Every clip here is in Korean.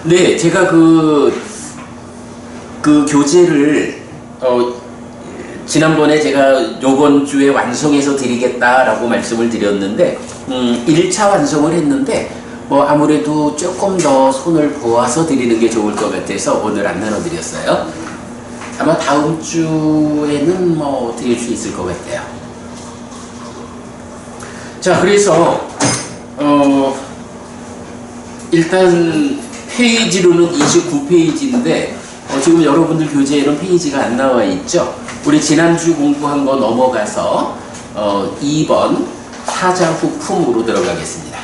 네, 제가 그 교재를, 지난번에 제가 요번 주에 완성해서 드리겠다라고 말씀을 드렸는데, 1차 완성을 했는데, 뭐 아무래도 조금 더 손을 보아서 드리는 게 좋을 것 같아서 오늘 안 나눠드렸어요. 아마 다음 주에는 뭐 드릴 수 있을 것 같아요. 자, 그래서, 일단 페이지로는 29페이지인데, 지금 여러분들 교재에는 페이지가 안 나와 있죠? 우리 지난주 공부한 거 넘어가서 2번 사자후품으로 들어가겠습니다.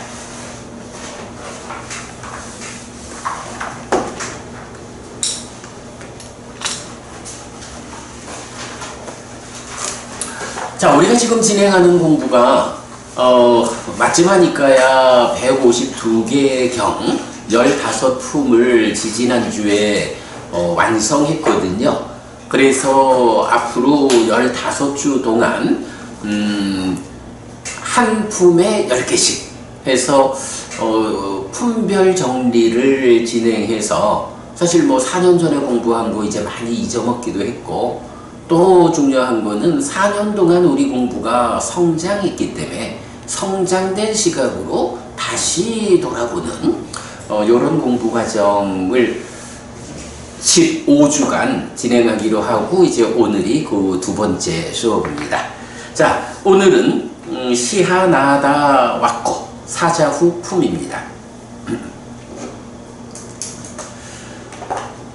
자, 우리가 지금 진행하는 공부가 마지막이니까야 152개경 15품을 지지난주에 완성했거든요. 그래서 앞으로 15주 동안 한 품에 10개씩 해서 품별 정리를 진행해서 사실 뭐 4년 전에 공부한 거 이제 많이 잊어먹기도 했고, 또 중요한 거는 4년 동안 우리 공부가 성장했기 때문에 성장된 시각으로 다시 돌아보는 이런 공부 과정을 15주간 진행하기로 하고, 이제 오늘이 그 두 번째 수업입니다. 자, 오늘은 시하나다 왔고 사자후품입니다.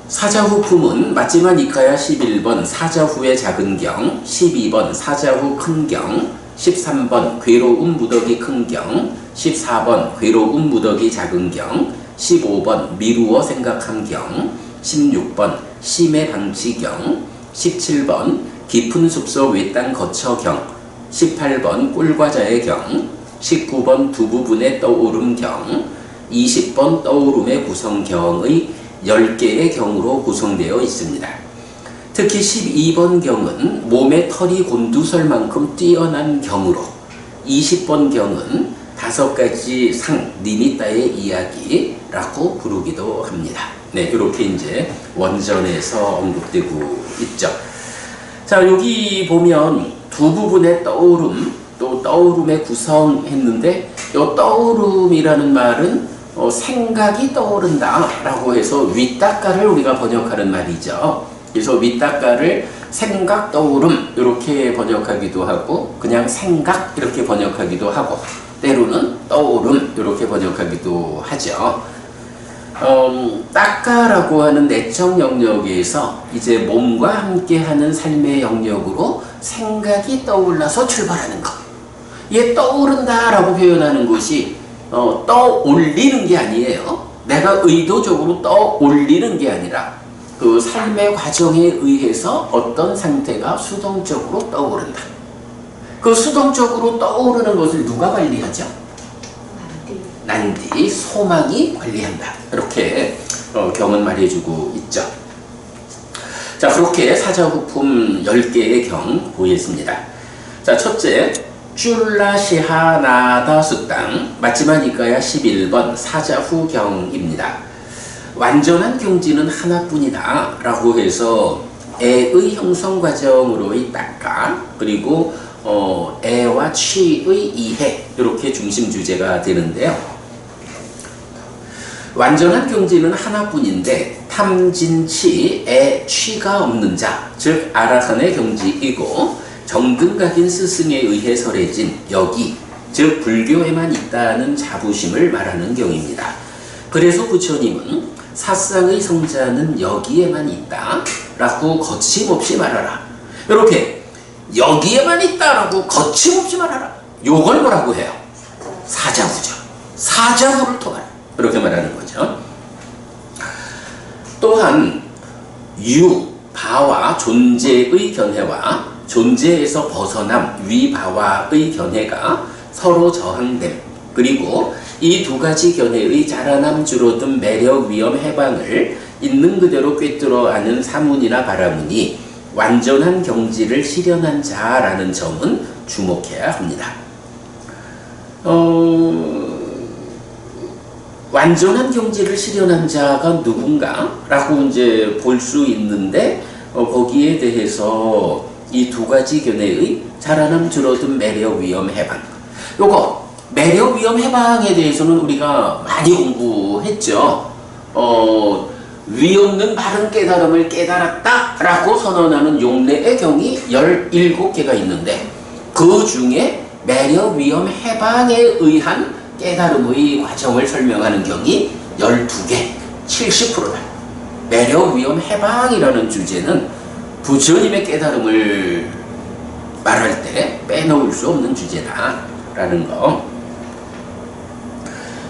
사자후품은 마지막이카야 11번 사자후의 작은 경, 12번 사자후 큰 경, 13번 괴로운 무더기 큰 경, 14번 괴로운 무더기 작은 경, 15번 미루어 생각한 경, 16번 심해 방치경, 17번 깊은 숲속 외딴 거처경, 18번 꿀과자의 경, 19번 두 부분의 떠오름경, 20번 떠오름의 구성경의 10개의 경으로 구성되어 있습니다. 특히 12번 경은 몸의 털이 곤두설만큼 뛰어난 경으로, 20번 경은 5가지 상, 니미따의 이야기라고 부르기도 합니다. 네, 이렇게 이제 원전에서 언급되고 있죠. 자, 여기 보면 두 부분의 떠오름, 또 떠오름의 구성 했는데, 이 떠오름이라는 말은 생각이 떠오른다 라고 해서 윗닦아를 우리가 번역하는 말이죠. 그래서 윗닦아를 생각 떠오름 이렇게 번역하기도 하고, 그냥 생각 이렇게 번역하기도 하고, 때로는 떠오름 이렇게 번역하기도 하죠. 따까라고 하는 내적 영역에서 이제 몸과 함께하는 삶의 영역으로 생각이 떠올라서 출발하는 것, 이게 떠오른다 라고 표현하는 것이 떠올리는 게 아니에요. 내가 의도적으로 떠올리는 게 아니라 그 삶의 과정에 의해서 어떤 상태가 수동적으로 떠오른다. 그 수동적으로 떠오르는 것을 누가 관리하죠? 난디, 소망이 관리한다. 이렇게 경은 말해주고 있죠. 자, 그렇게 사자후품 10개의 경 보겠습니다. 자, 첫째, 쭈라시하나다 수땅, 마지막이까야 11번 사자후경입니다. 완전한 경지는 하나뿐이다 라고 해서 애의 형성 과정으로의 따까, 그리고 애와 취의 이해, 이렇게 중심 주제가 되는데요. 완전한 경지는 하나뿐인데 탐진치, 애, 취가 없는 자, 즉 아라한의 경지이고, 정근각인 스승에 의해 설해진 여기, 즉 불교에만 있다는 자부심을 말하는 경입니다. 그래서 부처님은 사상의 성자는 여기에만 있다 라고 거침없이 말하라, 이렇게 여기에만 있다라고 거침없이 말하라, 요걸 뭐라고 해요? 사자후죠. 사자후를 통하라, 이렇게 말하는 거죠. 또한 유, 바와 존재의 견해와 존재에서 벗어남 위바와의 견해가 서로 저항됨, 그리고 이 두 가지 견해의 자라남 줄어든 매력 위험 해방을 있는 그대로 꿰뚫어 아는 사문이나 바라문이 완전한 경지를 실현한 자라는 점은 주목해야 합니다. 완전한 경지를 실현한 자가 누군가라고 이제 볼 수 있는데 거기에 대해서 이 두 가지 견해의 자라남 줄어든 매력 위험 해방. 요거 매력 위험 해방에 대해서는 우리가 많이 공부했죠. 위 없는 바른 깨달음을 깨달았다라고 선언하는 용례의 경이 17개가 있는데 그 중에 매력 위험 해방에 의한 깨달음의 과정을 설명하는 경이 12개, 70%다. 매력 위험 해방이라는 주제는 부처님의 깨달음을 말할 때 빼놓을 수 없는 주제다라는 거.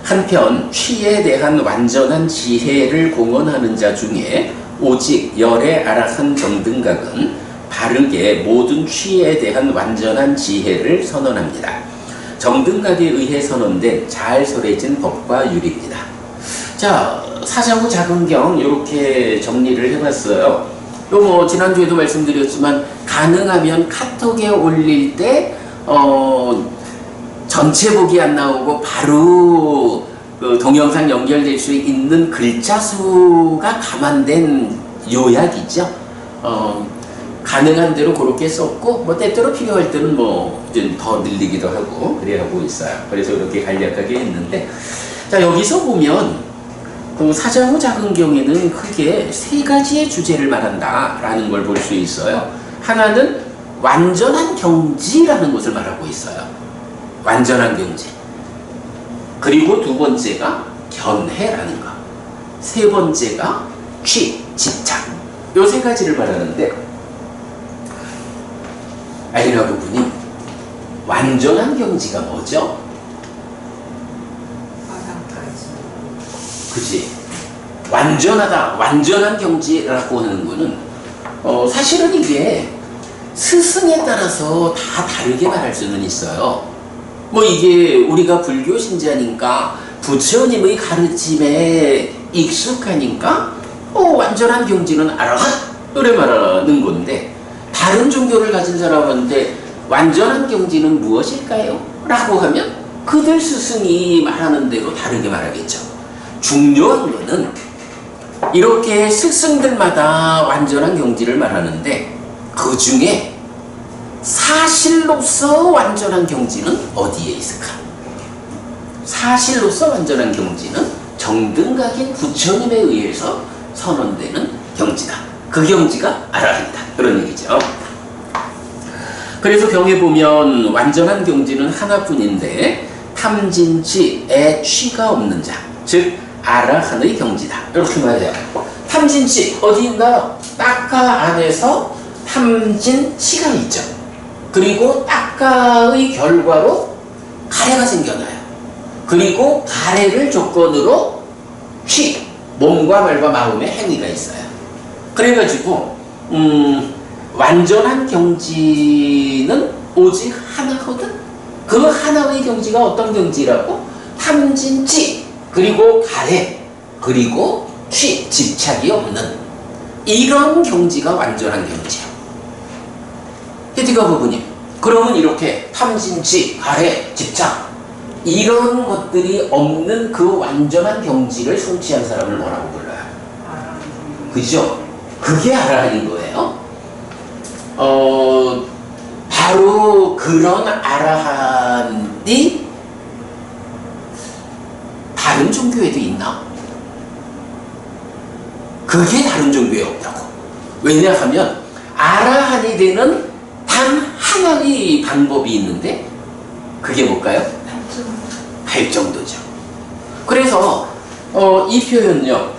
한편 취에 대한 완전한 지혜를 공언하는 자 중에 오직 열의 아라한 정등각은 바르게 모든 취에 대한 완전한 지혜를 선언합니다. 정등각에 의해 선언된 잘 설해진 법과 율입니다. 자, 사자후 작은경 이렇게 정리를 해봤어요. 요 지난주에도 말씀드렸지만 가능하면 카톡에 올릴 때 전체 보기 안 나오고 바로 그 동영상 연결될 수 있는 글자 수가 감안된 요약이죠. 가능한 대로 그렇게 썼고 뭐 때때로 필요할 때는 뭐 좀 더 늘리기도 하고 그래 하고 있어요. 그래서 이렇게 간략하게 했는데 자 여기서 보면 그 사자후 작은경에는 크게 세 가지의 주제를 말한다라는 걸 볼 수 있어요. 하나는 완전한 경지라는 것을 말하고 있어요. 완전한 경지. 그리고 두 번째가 견해라는 것. 세 번째가 취, 집착. 요 세 가지를 말하는데 아리나 부부님, 완전한 경지가 뭐죠? 그치? 완전하다, 완전한 경지라고 하는 거는 사실은 이게 스승에 따라서 다 다르게 말할 수는 있어요. 뭐 이게 우리가 불교 신자니까 부처님의 가르침에 익숙하니까 완전한 경지는 아라핫 그래 말하는 건데 다른 종교를 가진 사람한테 완전한 경지는 무엇일까요? 라고 하면 그들 스승이 말하는 대로 다르게 말하겠죠. 중요한 거는 이렇게 스승들마다 완전한 경지를 말하는데 그 중에 사실로서 완전한 경지는 어디에 있을까? 사실로서 완전한 경지는 정등각인 부처님에 의해서 선언되는 경지다. 그 경지가 아라한이다. 그런 얘기죠. 그래서 경에 보면 완전한 경지는 하나뿐인데 탐진치에 취가 없는 자, 즉 아라한의 경지다. 이렇게 말해요. 탐진치 어디 있나요? 딱가 안에서 탐진치가 있죠. 그리고 딱가의 결과로 가래가 생겨나요. 그리고 가래를 조건으로 취, 몸과 말과 마음의 행위가 있어요. 그래가지고 완전한 경지는 오직 하나거든. 그 하나의 경지가 어떤 경지라고? 탐진치, 그리고 가래, 그리고 취, 집착이 없는 이런 경지가 완전한 경지야. 헤디가 부부님, 그러면 이렇게 탐진치, 가래, 집착 이런 것들이 없는 그 완전한 경지를 성취한 사람을 뭐라고 불러요? 그죠? 그게 아라한인 거예요. 바로 그런 아라한이 다른 종교에도 있나? 그게 다른 종교에 없다고. 왜냐하면 아라한이 되는 단 하나의 방법이 있는데 그게 뭘까요? 발정도죠. 그래서 이 표현요.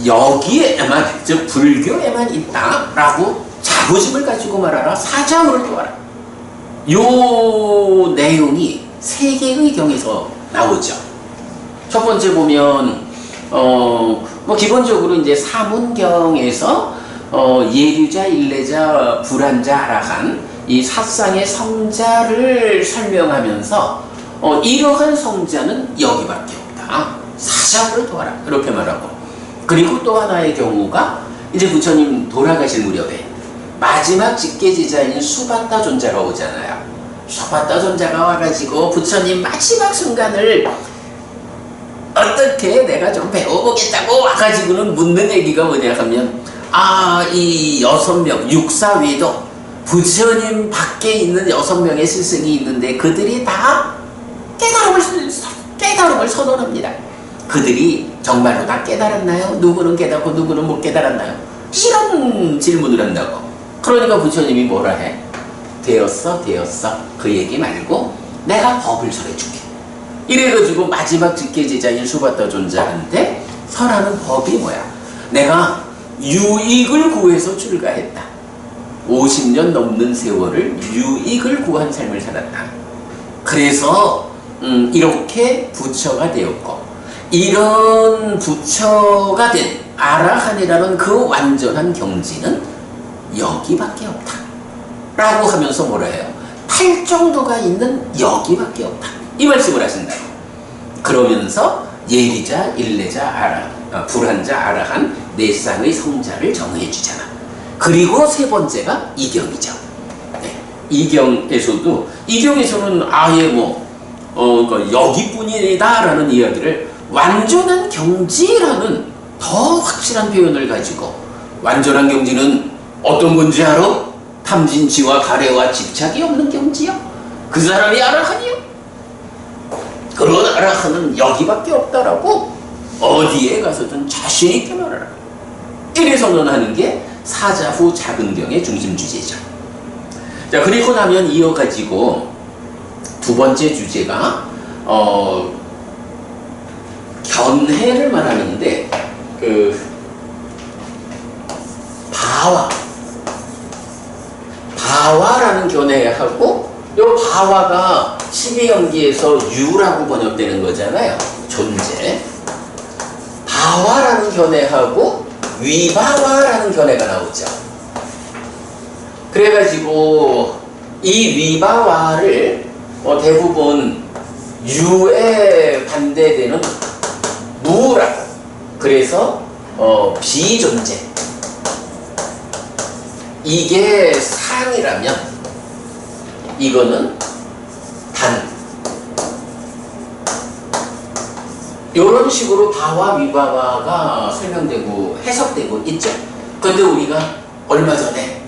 여기에만, 즉 불교에만 있다라고 자부심을 가지고 말하라. 사자후를 도하라. 요 내용이 세 개의 경에서 나오죠. 첫 번째 보면 뭐 기본적으로 이제 사문경에서 예류자, 일례자, 불한자, 아라한 이 사상의 성자를 설명하면서 이러한 성자는 여기밖에 없다. 사자후를 도하라. 그렇게 말하고, 그리고 또 하나의 경우가 이제 부처님 돌아가실 무렵에 마지막 직계제자인 수바타 존자가 오잖아요. 수바타 존자가 와가지고 부처님 마지막 순간을 어떻게 내가 좀 배워보겠다고 와가지고는 묻는 얘기가 뭐냐 하면, 이 6명, 육사 외에도 부처님 밖에 있는 6명의 스승이 있는데 그들이 다 깨달음을 선언합니다. 그들이 정말로 다 깨달았나요? 누구는 깨닫고 누구는 못 깨달았나요? 이런 질문을 한다고. 그러니까 부처님이 뭐라 해? 되었어. 그 얘기 말고 내가 법을 설해줄게. 이래가지고 마지막 직계제자인 수바타 존자한테 설하는 법이 뭐야? 내가 유익을 구해서 출가했다. 50년 넘는 세월을 유익을 구한 삶을 살았다. 그래서 이렇게 부처가 되었고, 이런 부처가 된 아라한이라는 그 완전한 경지는 여기밖에 없다 라고 하면서 뭐라 해요? 탈정도가 있는 여기밖에 없다, 이 말씀을 하신다. 그러면서 예리자, 일레자, 불한자, 아라한 네 쌍의 성자를 정해 주잖아. 그리고 세 번째가 이경이죠. 네. 이경에서는 아예 그러니까 여기뿐이다 라는 이야기를 완전한 경지라는 더 확실한 표현을 가지고, 완전한 경지는 어떤 건지 알아? 탐진치와 가래와 집착이 없는 경지요. 그 사람이 아라한이요. 그런 아라한은 여기밖에 없다라고 어디에 가서든 자신 있게 말하라. 이래 선언하는 게 사자후 작은경의 중심 주제죠. 자, 그리고 나면 이어가지고 두 번째 주제가 견해를 말하는데, 바와라는 견해하고, 요 바와가 12연기에서 유라고 번역되는 거잖아요. 존재. 바와라는 견해하고 위바와라는 견해가 나오죠. 그래가지고 이 위바와를 대부분 유에 반대되는 무라고, 그래서 비존재, 이게 상이라면 이거는 단, 이런 식으로 바와 위바와가 설명되고 해석되고 있죠. 그런데 우리가 얼마 전에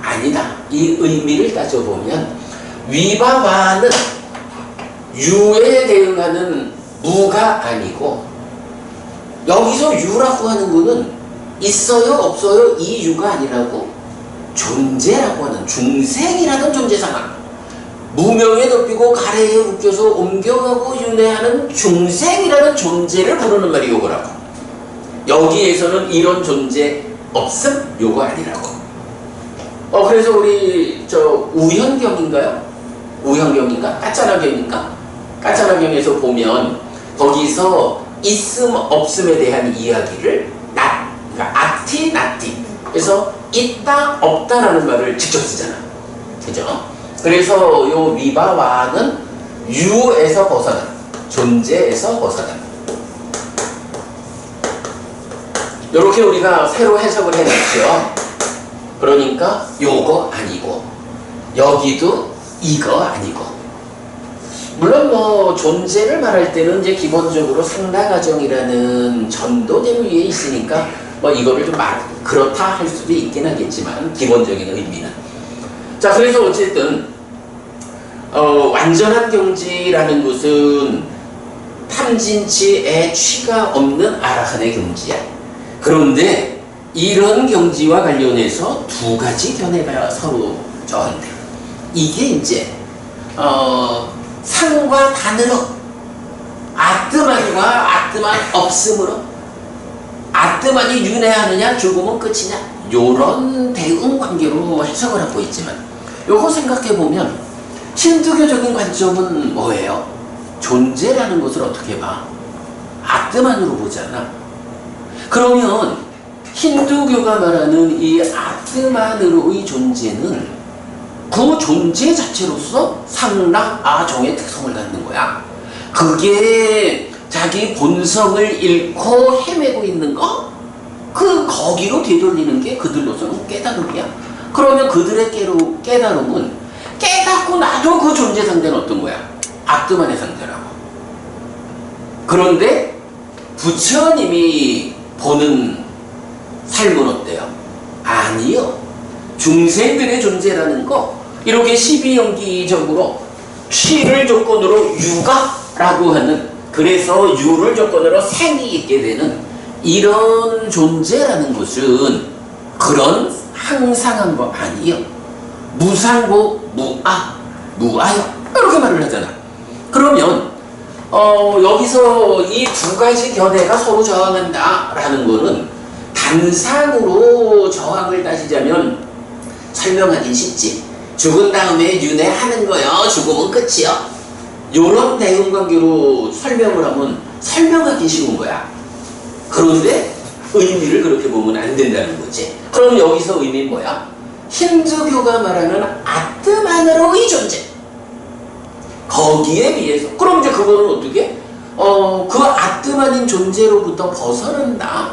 아니다, 이 의미를 따져보면 위바와는 유에 대응하는 무가 아니고, 여기서 유라고 하는 거는 있어요 없어요 이 유가 아니라고 존재라고 하는, 중생이라는 존재 상황, 무명에 덮이고 가래에 묶여서 옮겨가고 윤회하는 중생이라는 존재를 부르는 말이 요거라고. 여기에서는 이런 존재 없음, 요거 아니라고. 그래서 우리 우현경인가요? 우현경인가? 까짜라경에서 보면 거기서 있음 없음에 대한 이야기를 그러니까 아티 나티, 그래서 있다 없다라는 말을 직접 쓰잖아. 그죠? 그래서 요 위바와는 유에서 벗어난, 존재에서 벗어난, 요렇게 우리가 새로 해석을 해놨죠. 그러니까 요거 아니고 여기도 이거 아니고, 물론 존재를 말할 때는 이제 기본적으로 상다가정이라는 전도된 위에 있으니까 이거를 좀 그렇다 할 수도 있긴 하겠지만, 기본적인 의미는. 자, 그래서 어쨌든 완전한 경지라는 것은 탐진치에 취가 없는 아라한의 경지야. 그런데 이런 경지와 관련해서 두 가지 견해가 서로 저한테, 이게 이제 상과 단으로, 아뜨만과 아뜨만 없음으로, 아뜨만이 윤회하느냐 죽으면 끝이냐, 요런 대응 관계로 해석을 하고 있지만, 요거 생각해보면 힌두교적인 관점은 뭐예요? 존재라는 것을 어떻게 봐? 아뜨만으로 보잖아. 그러면 힌두교가 말하는 이 아뜨만으로의 존재는 그 존재 자체로서 상락 아종의 특성을 갖는 거야. 그게 자기 본성을 잃고 헤매고 있는 거, 거기로 되돌리는 게 그들로서는 깨달음이야. 그러면 그들의 깨달음은 깨닫고 나도 그 존재 상대는 어떤 거야? 아뜨만의 상대라고. 그런데 부처님이 보는 삶은 어때요? 아니요. 중생들의 존재라는 거, 이렇게 12연기적으로 취를 조건으로 유가라고 하는, 그래서 유를 조건으로 생이 있게 되는 이런 존재라는 것은 그런 항상한 거 아니요. 무상고 무아요. 이렇게 말을 하잖아. 그러면 여기서 이 두 가지 견해가 서로 저항한다라는 거는 단상으로 저항을 따지자면 설명하기 쉽지. 죽은 다음에 윤회하는 거요. 죽으면 끝이요. 요런 대응관계로 설명을 하면 설명하기 쉬운 거야. 그런데 의미를 그렇게 보면 안 된다는 거지. 그럼 여기서 의미는 뭐야? 힌두교가 말하는 아트만으로의 존재. 거기에 비해서. 그럼 이제 그거는 어떻게? 그 아트만인 존재로부터 벗어난다.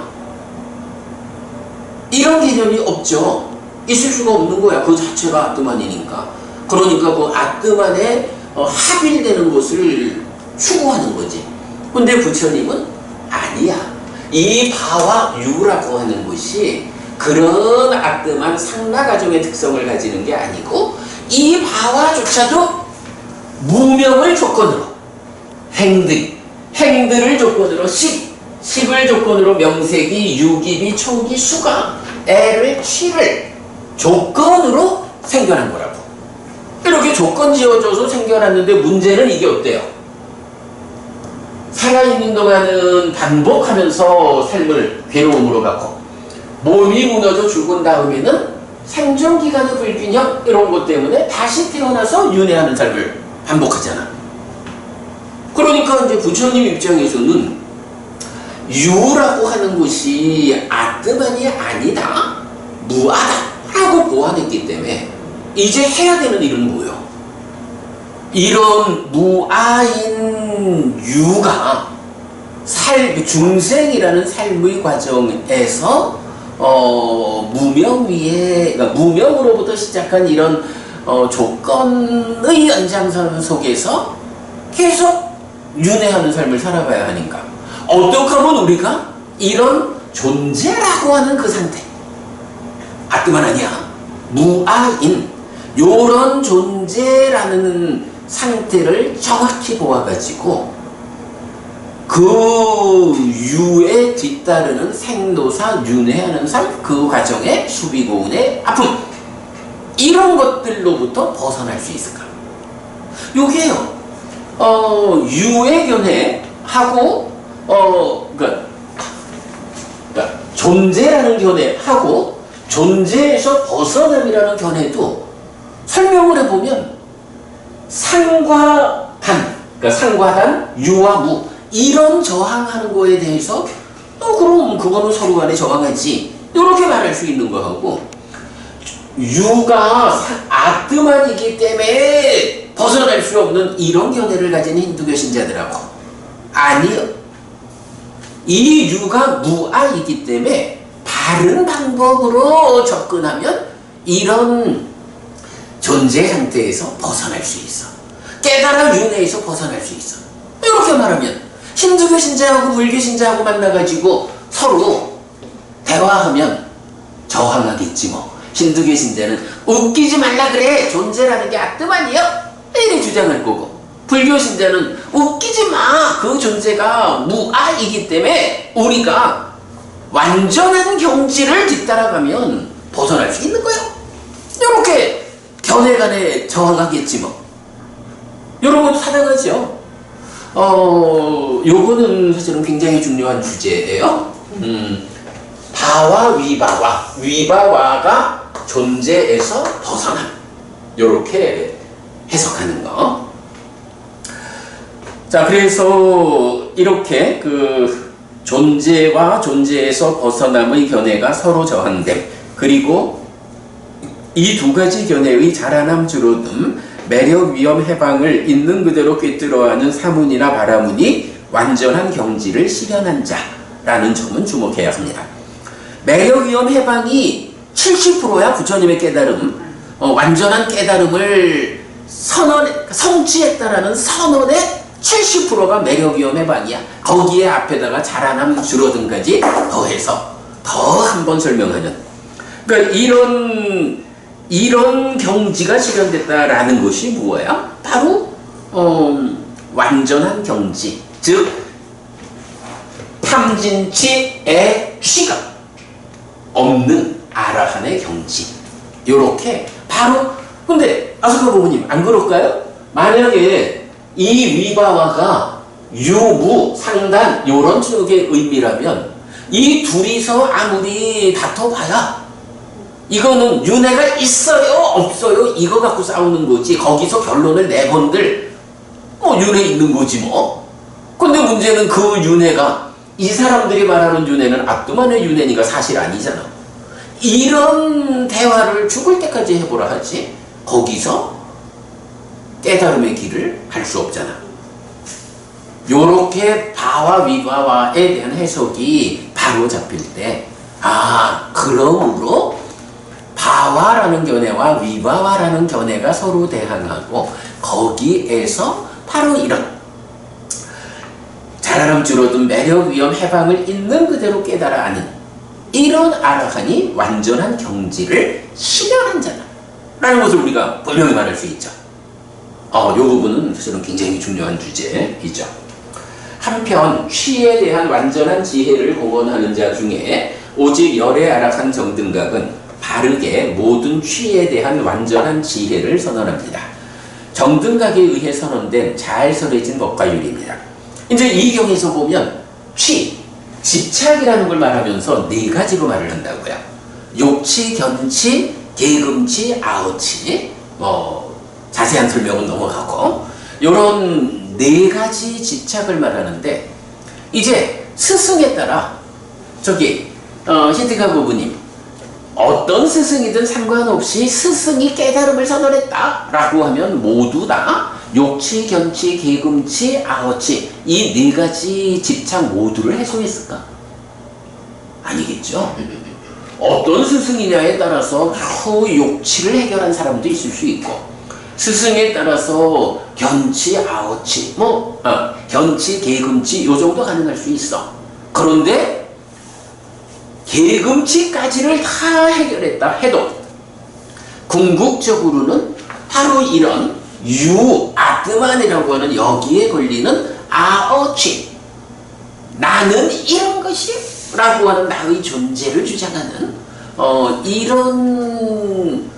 이런 개념이 없죠. 있을 수가 없는 거야. 그 자체가 아트만이니까. 그러니까 그 아트만에 합일되는 것을 추구하는 거지. 근데 부처님은 아니야. 이 바와 유라고 하는 것이 그런 아트만 상나가정의 특성을 가지는 게 아니고, 이 바와조차도 무명을 조건으로 행들을 조건으로 식을 조건으로 명색이, 유기비, 초기, 수가, 애를, 취를 조건으로 생겨난 거라고. 이렇게 조건 지어줘서 생겨났는데 문제는 이게 어때요? 살아있는 동안은 반복하면서 삶을 괴로움으로 갖고, 몸이 무너져 죽은 다음에는 생존기간의 불균형, 이런 것 때문에 다시 태어나서 윤회하는 삶을 반복하잖아. 그러니까 이제 부처님 입장에서는 유라고 하는 것이 아트만이 아니다, 무아다 라고 보완했기 때문에 이제 해야 되는 일은 뭐예요? 이런 무아인 유가 중생이라는 삶의 과정에서 무명 위에, 그러니까 무명으로부터 시작한 이런 조건의 연장선 속에서 계속 윤회하는 삶을 살아가야 하니까, 어떻게 하면 우리가 이런 존재라고 하는 그 상태, 아트만 아니야, 무아인 요런 존재라는 상태를 정확히 보아가지고 그 유에 뒤따르는 생도사, 윤회하는 삶, 그 과정에 수비고운의 아픔, 이런 것들로부터 벗어날 수 있을까? 요게요. 유의 견해하고 그러니까 존재라는 견해하고 존재에서 벗어남이라는 견해도 설명을 해보면 상과 단, 그러니까 상과 단, 유와 무, 이런 저항하는 거에 대해서 그럼 그거는 서로 간에 저항하지, 이렇게 말할 수 있는 거하고, 유가 아트만이기 때문에 벗어날 수 없는 이런 견해를 가진 힌두교 신자들하고, 아니요, 이 유가 무아이기 때문에 다른 방법으로 접근하면 이런 존재 상태에서 벗어날 수 있어. 깨달아 윤회에서 벗어날 수 있어. 이렇게 말하면 힌두교 신자하고 불교 신자하고 만나가지고 서로 대화하면 저항하겠지 뭐. 힌두교 신자는 웃기지 말라 그래, 존재라는 게 아트만이요, 이래 주장할 거고, 불교 신자는 웃기지 마, 그 존재가 무아이기 때문에 우리가 완전한 경지를 뒤따라가면 벗어날 수 있는 거예요. 이렇게 견해 간에 저항하겠지 뭐. 이런 것도 타당하죠. 요거는 사실은 굉장히 중요한 주제예요. 바와 위바와가 존재에서 벗어남, 요렇게 해석하는 거. 자, 그래서 이렇게 그 존재와 존재에서 벗어남의 견해가 서로 저항됨, 그리고 이 두 가지 견해의 자라남 줄어듦, 매력 위험 해방을 있는 그대로 꿰뚫어하는 사문이나 바라문이 완전한 경지를 실현한 자라는 점은 주목해야 합니다. 매력 위험 해방이 70%야 부처님의 깨달음, 완전한 깨달음을 성취했다라는 선언의 70%가 매력위험 해방이야. 거기에 앞에다가 자라남 줄어든까지 더해서 더 한 번 설명하는. 그러니까 이런 경지가 실현됐다라는 것이 뭐야? 바로 완전한 경지, 즉 탐진치의 취가 없는 아라한의 경지. 요렇게 바로. 근데 아소카 부부님 안 그럴까요? 만약에 이 위바와가 유무, 상단 요런 쪽의 의미라면 이 둘이서 아무리 다퉈봐야 이거는 윤회가 있어요 없어요 이거 갖고 싸우는 거지. 거기서 결론을 내건들 뭐 윤회 있는 거지 뭐. 근데 문제는 그 윤회가 이 사람들이 말하는 윤회는 압도만의 윤회니까 사실 아니잖아. 이런 대화를 죽을 때까지 해보라 하지 거기서 깨달음의 길을 갈 수 없잖아. 요렇게 바와 위바와에 대한 해석이 바로 잡힐 때, 그러므로 바와라는 견해와 위바와라는 견해가 서로 대항하고 거기에서 바로 이런 자라남 줄어든 매력 위험 해방을 있는 그대로 깨달아 아는 이런 아라한이 완전한 경지를 실현한 자다 라는 것을 우리가 분명히 말할 수 있죠. 이 부분은 사실은 굉장히 중요한 주제이죠. 한편 취에 대한 완전한 지혜를 공언하는 자 중에 오직 열의 아라한 정등각은 바르게 모든 취에 대한 완전한 지혜를 선언합니다. 정등각에 의해 선언된 잘 설해진 법과 율입니다. 이제 이 경에서 보면 취, 집착이라는 걸 말하면서 네 가지로 말을 한다고요. 욕치, 견치, 계금치, 아우치. 자세한 설명은 넘어가고 요런 네 가지 집착을 말하는데 이제 스승에 따라 힌트가 부부님 어떤 스승이든 상관없이 스승이 깨달음을 선언했다 라고 하면 모두 다 욕치, 견치, 계금치, 아어치 이 네 가지 집착 모두를 해소했을까? 아니겠죠. 어떤 스승이냐에 따라서 욕치를 해결한 사람도 있을 수 있고 스승에 따라서 견치, 아어치, 견치, 계금치 요 정도 가능할 수 있어. 그런데 계금치까지를 다 해결했다 해도 궁극적으로는 바로 이런 아트만이라고 하는 여기에 걸리는 아어치, 나는 이런 것이 라고 하는 나의 존재를 주장하는 이런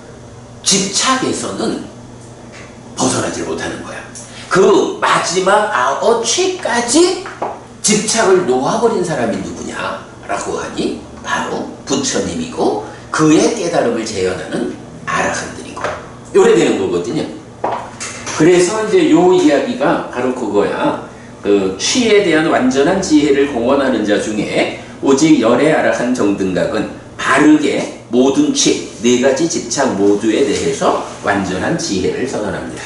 집착에서는 벗어나지 못하는 거야. 그 마지막 아어치까지 집착을 놓아버린 사람이 누구냐 라고 하니 바로 부처님이고 그의 깨달음을 재현하는 아라한들이고 요래 되는 거거든요. 그래서 이제 요 이야기가 바로 그거야. 그 취에 대한 완전한 지혜를 공언하는 자 중에 오직 열의 아라한 정등각은 바르게 모든 취, 네 가지 집착 모두에 대해서 완전한 지혜를 선언합니다.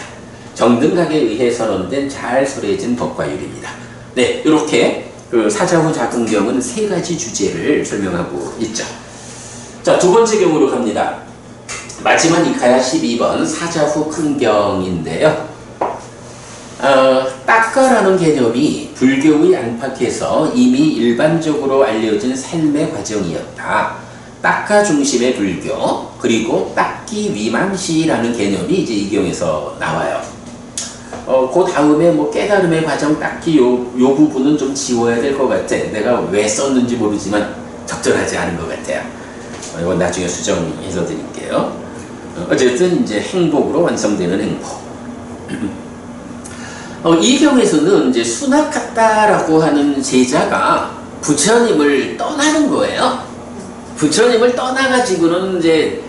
정등각에 의해 선언된 잘 설해진 법과 율입니다. 네, 이렇게 그 사자후 자궁경은 세 가지 주제를 설명하고 있죠. 자, 두 번째 경으로 갑니다. 마지막 니카야 12번 사자후 큰경인데요. 딱가라는 개념이 불교의 안팎에서 이미 일반적으로 알려진 삶의 과정이었다. 딱가 중심의 불교, 그리고 딱기 위망시라는 개념이 이제 이 경에서 나와요. 그 다음에 깨달음의 과정 딱기 요 부분은 좀 지워야 될 것 같아. 내가 왜 썼는지 모르지만 적절하지 않은 것 같아요. 이건 나중에 수정해서 드릴게요. 어쨌든 이제 행복으로 완성되는 행복. 이 경에서는 이제 수나카타라고 하는 제자가 부처님을 떠나는 거예요. 부처님을 떠나가지고는 이제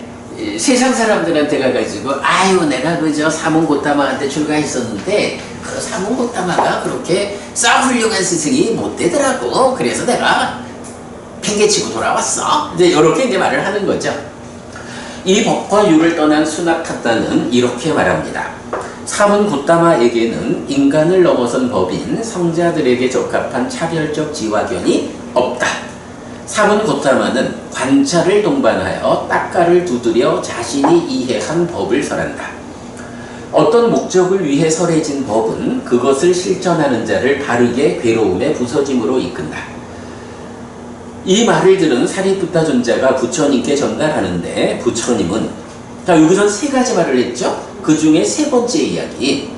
세상 사람들한테 가가지고 아유 내가 그저 사문고타마한테 출가했었는데 그 사문고타마가 그렇게 썩 훌륭한 스승이 못 되더라고. 그래서 내가 팽개치고 돌아왔어. 이제 이렇게 이제 말을 하는 거죠. 이 법과 율을 떠난 수나카타는 이렇게 말합니다. 사문고타마에게는 인간을 넘어선 법인 성자들에게 적합한 차별적 지화견이 없다. 사문고타마는 관찰을 동반하여 딱가를 두드려 자신이 이해한 법을 설한다. 어떤 목적을 위해 설해진 법은 그것을 실천하는 자를 바르게 괴로움에 부서짐으로 이끈다. 이 말을 들은 사리푸타 존자가 부처님께 전달하는데 부처님은 자 여기서 세 가지 말을 했죠. 그 중에 세 번째 이야기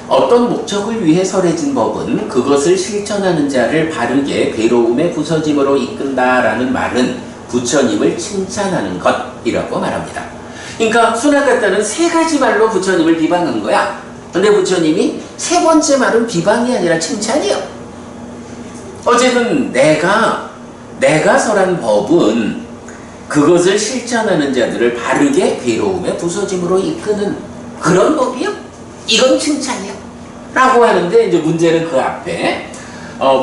어떤 목적을 위해 설해진 법은 그것을 실천하는 자를 바르게 괴로움에 부서짐으로 이끈다라는 말은 부처님을 칭찬하는 것이라고 말합니다. 그러니까 수나가타는 세 가지 말로 부처님을 비방한 거야. 근데 부처님이 세 번째 말은 비방이 아니라 칭찬이요. 어쨌든 내가 설한 법은 그것을 실천하는 자들을 바르게 괴로움에 부서짐으로 이끄는 그런 법이요. 이건 칭찬이요. 라고 하는데 이제 문제는 그 앞에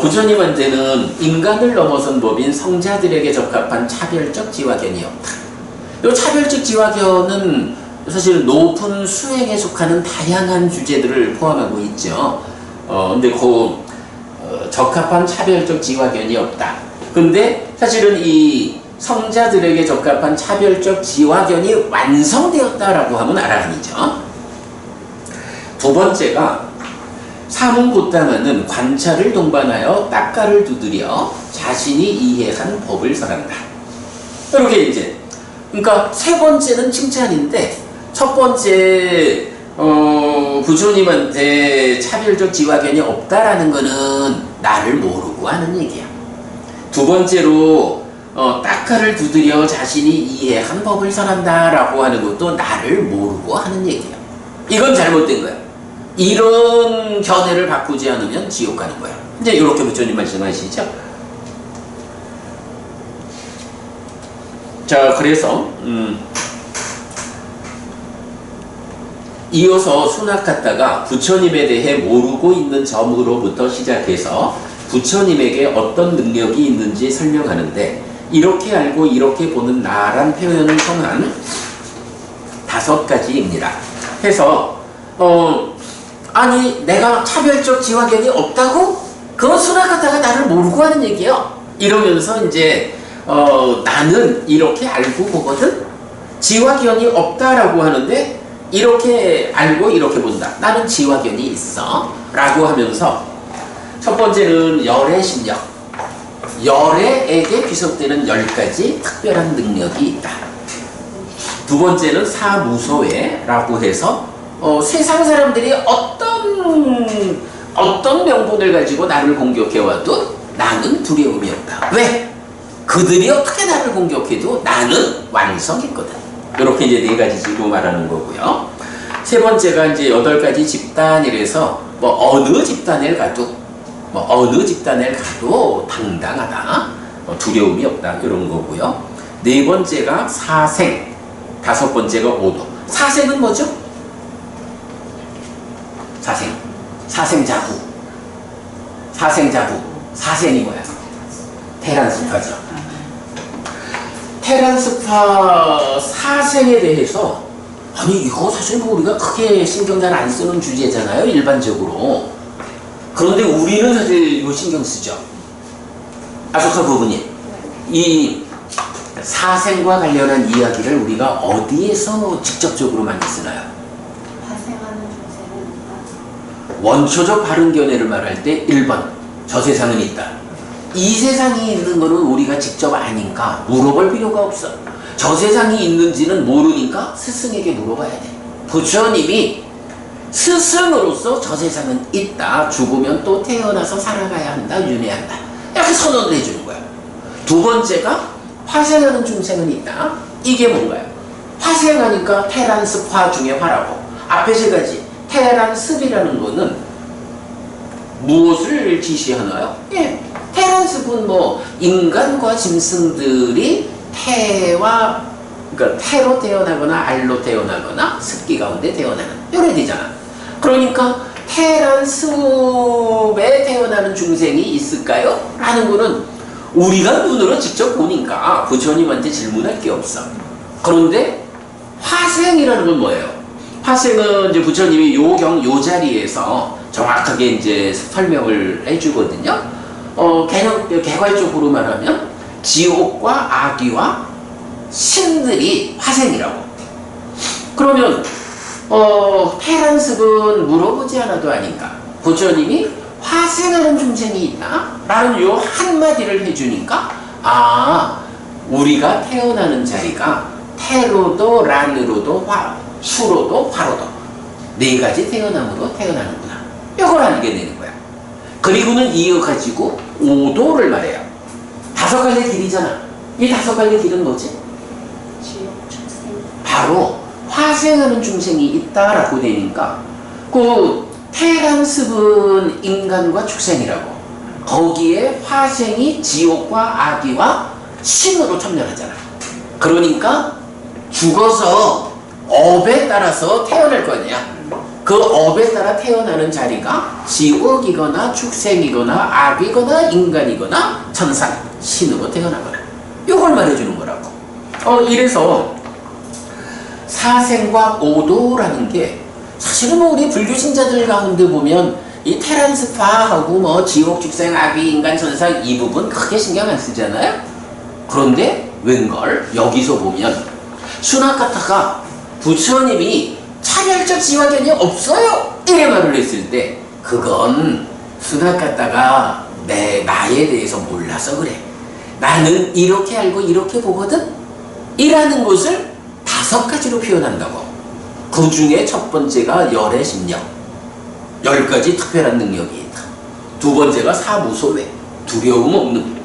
부처님한테는 인간을 넘어선 법인 성자들에게 적합한 차별적 지화견이 없다. 이 차별적 지화견은 사실 높은 수행에 속하는 다양한 주제들을 포함하고 있죠. 근데 적합한 차별적 지화견이 없다. 근데 사실은 이 성자들에게 적합한 차별적 지화견이 완성되었다라고 하면 아라한이죠. 두 번째가 사문고타마는 관찰을 동반하여 딱가를 두드려 자신이 이해한 법을 설한다. 이렇게 이제 그러니까 세 번째는 칭찬인데 첫 번째 부처님한테 차별적 지화견이 없다라는 거는 나를 모르고 하는 얘기야. 두 번째로 딱가를 두드려 자신이 이해한 법을 설한다라고 하는 것도 나를 모르고 하는 얘기야. 이건 잘못된 거야. 이런 견해를 바꾸지 않으면 지옥 가는 거야. 이제 이렇게 부처님 말씀하시죠. 자, 그래서 이어서 수나카타가 부처님에 대해 모르고 있는 점으로부터 시작해서 부처님에게 어떤 능력이 있는지 설명하는데 이렇게 알고 이렇게 보는 나란 표현을 통한 5가지입니다. 해서 아니 내가 차별적 지화견이 없다고? 그건 수나카타가 나를 모르고 하는 얘기예요. 이러면서 이제 나는 이렇게 알고 보거든? 지화견이 없다라고 하는데 이렇게 알고 이렇게 본다. 나는 지화견이 있어 라고 하면서 첫 번째는 열의 심력. 열애에게 귀속되는 10가지 특별한 능력이 있다. 두 번째는 사무소외라고 해서 세상 사람들이 어떤 명분을 가지고 나를 공격해와도 나는 두려움이 없다. 왜? 그들이 어떻게 나를 공격해도 나는 완성했거든. 이렇게 이제 4가지로 말하는 거고요. 세 번째가 이제 8가지 집단이라서 어느 집단을 가도 당당하다. 두려움이 없다. 이런 거고요. 네 번째가 사생. 5번째가 오도. 사생은 뭐죠? 사생자부. 사생이 뭐야? 테란스파죠. 테란스파 사생에 대해서 아니 이거 사실 뭐 우리가 크게 신경 잘 안 쓰는 주제잖아요. 일반적으로. 그런데 우리는 사실 이거 신경 쓰죠. 아소카 부부님. 이 사생과 관련한 이야기를 우리가 어디에서 직접적으로 많이 쓰나요? 원초적 바른견해를 말할 때 1번 저 세상은 있다. 이 세상이 있는 거는 우리가 직접 아니까 물어볼 필요가 없어. 저 세상이 있는지는 모르니까 스승에게 물어봐야 돼. 부처님이 스승으로서 저 세상은 있다. 죽으면 또 태어나서 살아가야 한다. 윤회한다. 이렇게 선언을 해주는 거야. 두 번째가 화생하는 중생은 있다. 이게 뭔가요? 화생하니까 테란스파 중에 화라고. 앞에 3가지. 테란습이라는 거는 무엇을 지시하나요? 예. 테란습은 인간과 짐승들이 그러니까 태로 태어나거나 알로 태어나거나 습기 가운데 태어나는 요래 되잖아. 그러니까 테란습에 태어나는 중생이 있을까요? 라는 거는 우리가 눈으로 직접 보니까 부처님한테 질문할 게 없어. 그런데 화생이라는 건 뭐예요? 화생은 이제 부처님이 요 자리에서 정확하게 이제 설명을 해주거든요. 개괄적으로 말하면 지옥과 악귀와 신들이 화생이라고. 그러면 태란습은 물어보지 않아도 아닌가. 부처님이 화생하는 중생이 있나? 라는 요 한마디를 해주니까, 아, 우리가 태어나는 자리가 태로도 란으로도 수로도 화로도 네 가지 태어남으로 태어나는구나. 이걸 알게 되는 거야. 그리고는 이어가지고 오도를 말해요. 5갈래 길이잖아. 이 5갈래 길은 뭐지? 바로 화생하는 중생이 있다라고 되니까 그 태란습은 인간과 축생이라고, 거기에 화생이 지옥과 아기와 신으로 첨령하잖아. 그러니까 죽어서 업에 따라서 태어날 거 아니야. 그 업에 따라 태어나는 자리가 지옥이거나 축생이거나 악이거나 인간이거나 천상, 신으로 태어나거나, 이걸 말해주는 거라고. 이래서 사생과 오도라는 게 사실은 뭐 우리 불교 신자들 가운데 보면 이 테란스파하고 뭐 지옥, 축생, 악귀, 인간, 천상 이 부분 크게 신경 안 쓰잖아요. 그런데 웬걸 여기서 보면 수나카타가 부처님이 차별적 지화견이 없어요 이래 말을 했을 때, 그건 수나카타가 나에 대해서 몰라서 그래. 나는 이렇게 알고 이렇게 보거든 이라는 것을 5가지로 표현한다고. 그 중에 첫 번째가 열의 심력, 10가지 특별한 능력이 있다. 두 번째가 사무소외, 두려움 없는.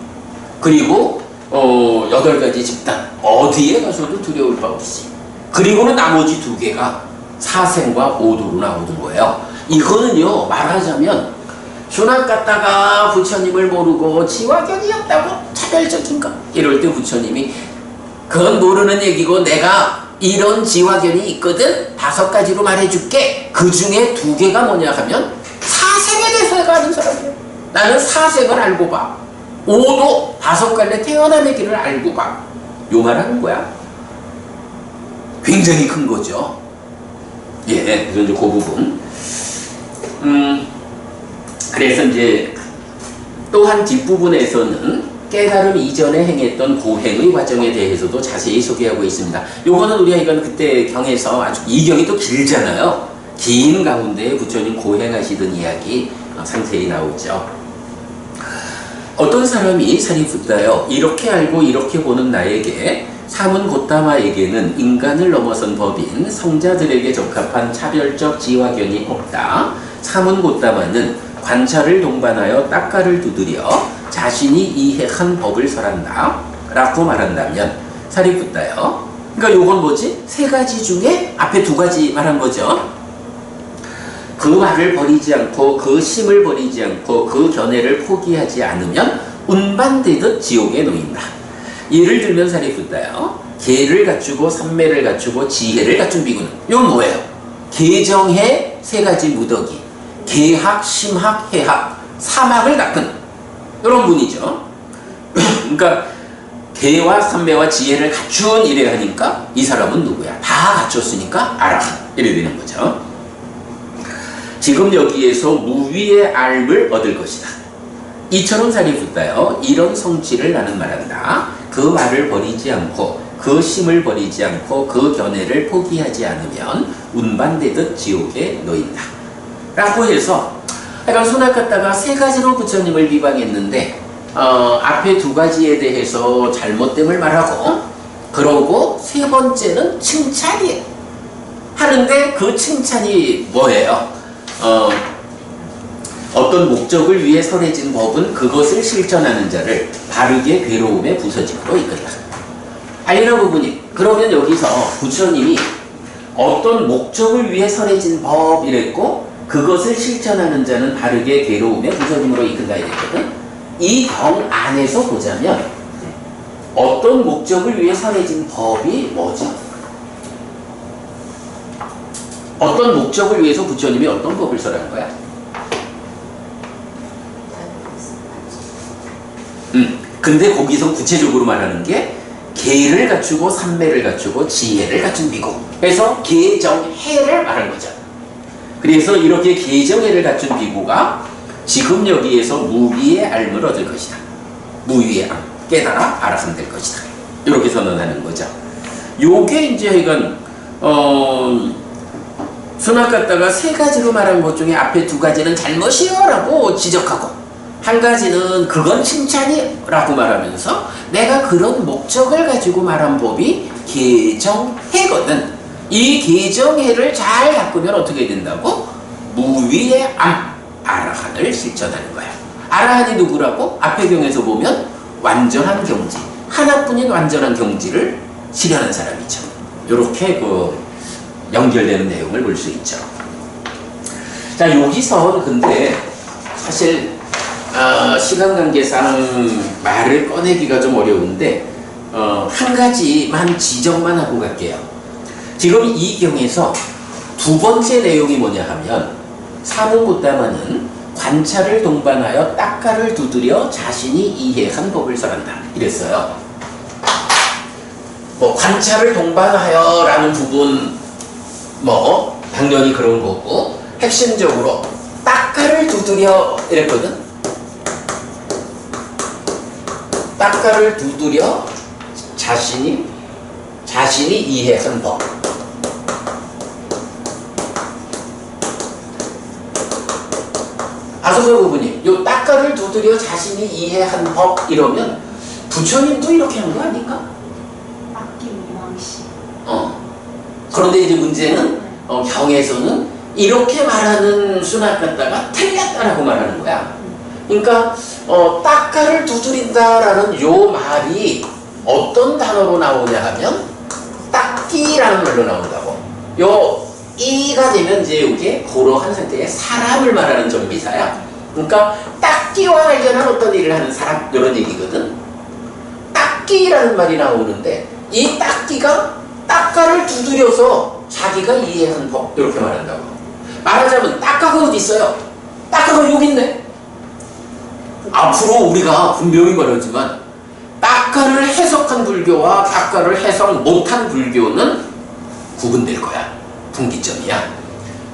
그리고 8가지 집단, 어디에 가서도 두려울 바 없이. 그리고는 나머지 2개가 사생과 오도로 나오는 거예요. 이거는요, 말하자면 순학 갔다가 부처님을 모르고 지화견이 없다고 차별적인가? 이럴 때 부처님이 그건 모르는 얘기고 내가 이런 지화견이 있거든? 5가지로 말해줄게. 그 중에 2개가 뭐냐 하면 사생에 대해서 내가 아는 사람이야. 나는 사생을 알고 봐. 오도 5갈래 태어남의 길을 알고 봐. 요 말하는 거야. 굉장히 큰 거죠. 예, 그래서 이제 그 부분. 그래서 이제 또한 뒷부분에서는 깨달음 이전에 행했던 고행의 과정에 대해서도 자세히 소개하고 있습니다. 요거는 우리가 이건 그때 경에서 아주 이 경이 또 길잖아요. 긴 가운데 부처님 고행하시던 이야기 상세히 나오죠. 어떤 사람이 사리푸트다요, 이렇게 알고 이렇게 보는 나에게 사문 고타마에게는 인간을 넘어선 법인 성자들에게 적합한 차별적 지화견이 없다. 사문 고타마는 관찰을 동반하여 딱가를 두드려 자신이 이해한 법을 설한다 라고 말한다면, 사리푸트다요, 그러니까 요건 뭐지? 3가지 중에 앞에 2가지 말한 거죠. 그 말을 버리지 않고 그 심을 버리지 않고 그 견해를 포기하지 않으면 운반되듯 지옥에 놓인다. 예를 들면 사리푸트다요, 계를 갖추고 삼매를 갖추고 지혜를 갖춘 비구는 이건 뭐예요? 계정해 3가지 무더기, 계학, 심학, 해학, 사막을 닦은 이런 분이죠. 그러니까 계와 삼매와 지혜를 갖춘 이래 하니까 이 사람은 누구야? 다 갖췄으니까 아라한 이래 되는 거죠. 지금 여기에서 무위의 알을 얻을 것이다. 이처럼 사리푸트다요, 이런 성취를 나는 말한다. 그 말을 버리지 않고 그 심을 버리지 않고 그 견해를 포기하지 않으면 운반되듯 지옥에 놓인다 라고 해서, 그러니까 손을 갖다가 3가지로 부처님을 비방했는데 앞에 2가지에 대해서 잘못됨을 말하고, 그러고 3번째는 칭찬이에요. 하는데 그 칭찬이 뭐예요? 어떤 목적을 위해 설해진 법은 그것을 실천하는 자를 바르게 괴로움에 부서짐으로 이끈다. 알리나 부부님, 그러면 여기서 부처님이 어떤 목적을 위해 설해진 법이랬고 그것을 실천하는 자는 바르게 괴로움에 부서짐으로 이끈다 이랬거든. 이 경 안에서 보자면 어떤 목적을 위해 설해진 법이 뭐죠? 어떤 목적을 위해서 부처님이 어떤 법을 설한 거야? 근데 거기서 구체적으로 말하는 게 계를 갖추고 삼매를 갖추고 지혜를 갖춘 비고, 그래서 계정해를 말한 거죠. 그래서 이렇게 계정해를 갖춘 비구가 지금 여기에서 무위의 알을 얻을 것이다. 무위의 알, 깨달아 아라한 될 것이다. 이렇게 선언하는 거죠. 요게 이제 이건 수납 갖다가 세 가지로 말한 것 중에 앞에 두 가지는 잘못이요 라고 지적하고, 한 가지는 그건 칭찬이라고 말하면서 내가 그런 목적을 가지고 말한 법이 개정해거든. 이 개정해를 잘 바꾸면 어떻게 된다고? 무위의 암, 아라한을 실천하는 거야. 아라한이 누구라고? 앞의 경에서 보면 완전한 경지, 하나뿐인 완전한 경지를 실현한 사람이죠. 이렇게 연결되는 내용을 볼 수 있죠. 자, 여기서 근데 사실 시간 관계상 말을 꺼내기가 좀 어려운데 한 가지만 지적만 하고 갈게요. 지금 이 경에서 두 번째 내용이 뭐냐 하면 사무무다마는 관찰을 동반하여 딱가를 두드려 자신이 이해한 법을 설한다 이랬어요. 뭐 관찰을 동반하여 라는 부분 뭐 당연히 그런 거고, 핵심적으로 딱가를 두드려 이랬거든. 딱가를 두드려 자신이 이해한 법. 아소서 부분이 요 딱가를 두드려 자신이 이해한 법 이러면 부처님도 이렇게 한 거 아닌가? 악기무왕시. 그런데 이제 문제는 경에서는 이렇게 말하는 수납 갖다가 틀렸다라고 말하는 거야. 그러니까 딱가를 두드린다라는 요 말이 어떤 단어로 나오냐 하면 딱기라는 말로 나온다고. 요 이가 되면 이제 이게 고러한 상태의 사람을 말하는 정비사야. 그러니까 딱기와 관련한 어떤 일을 하는 사람 이런 얘기거든. 딱기라는 말이 나오는데 이 딱기가 딱가를 두드려서 자기가 이해한 법 이렇게 말한다고. 말하자면 딱가가 어디 있어요? 딱가가 여기 있네. 앞으로 우리가 분명히 말하지만 딱가를 해석한 불교와 딱가를 해석 못한 불교는 구분될 거야. 분기점이야.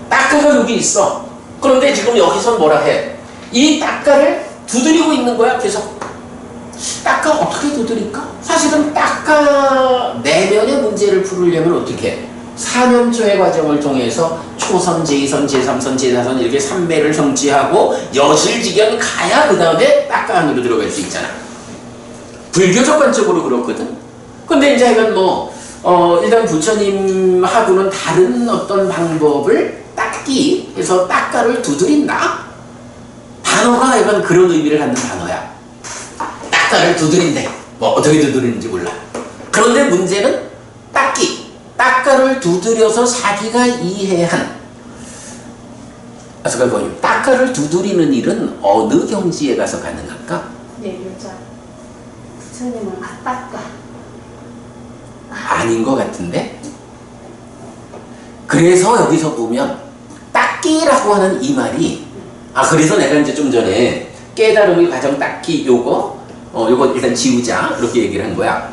딱가가 여기 있어. 그런데 지금 여기서 뭐라 해? 이 딱가를 두드리고 있는 거야. 계속. 딱가 어떻게 두드릴까? 사실은 딱가 내면의 문제를 풀으려면 어떻게 해? 사념초의 과정을 통해서 초선, 제2선, 제3선, 제4선 이렇게 3매를 성취하고 여실지경 가야 그 다음에 딱가 안으로 들어갈 수 있잖아. 불교적 관점으로 그렇거든. 근데 이제 이건 일단 부처님하고는 다른 어떤 방법을 딱기 해서 딱가를 두드린다. 단어가 이건 그런 의미를 갖는 단어야. 딱가를 두드린대. 뭐 어떻게 두드리는지 몰라. 그런데 문제는 딱기. 딱가를 두드려서 자기가 이해한. 딱가를 두드리는 일은 어느 경지에 가서 가능할까? 네, 여자. 부처님은 아딱가. 아닌 것 같은데? 그래서 여기서 보면 딱기라고 하는 이 말이 그래서 내가 이제 좀 전에 깨달음의 과정 딱기 요거 일단 지우자 이렇게 얘기를 한 거야.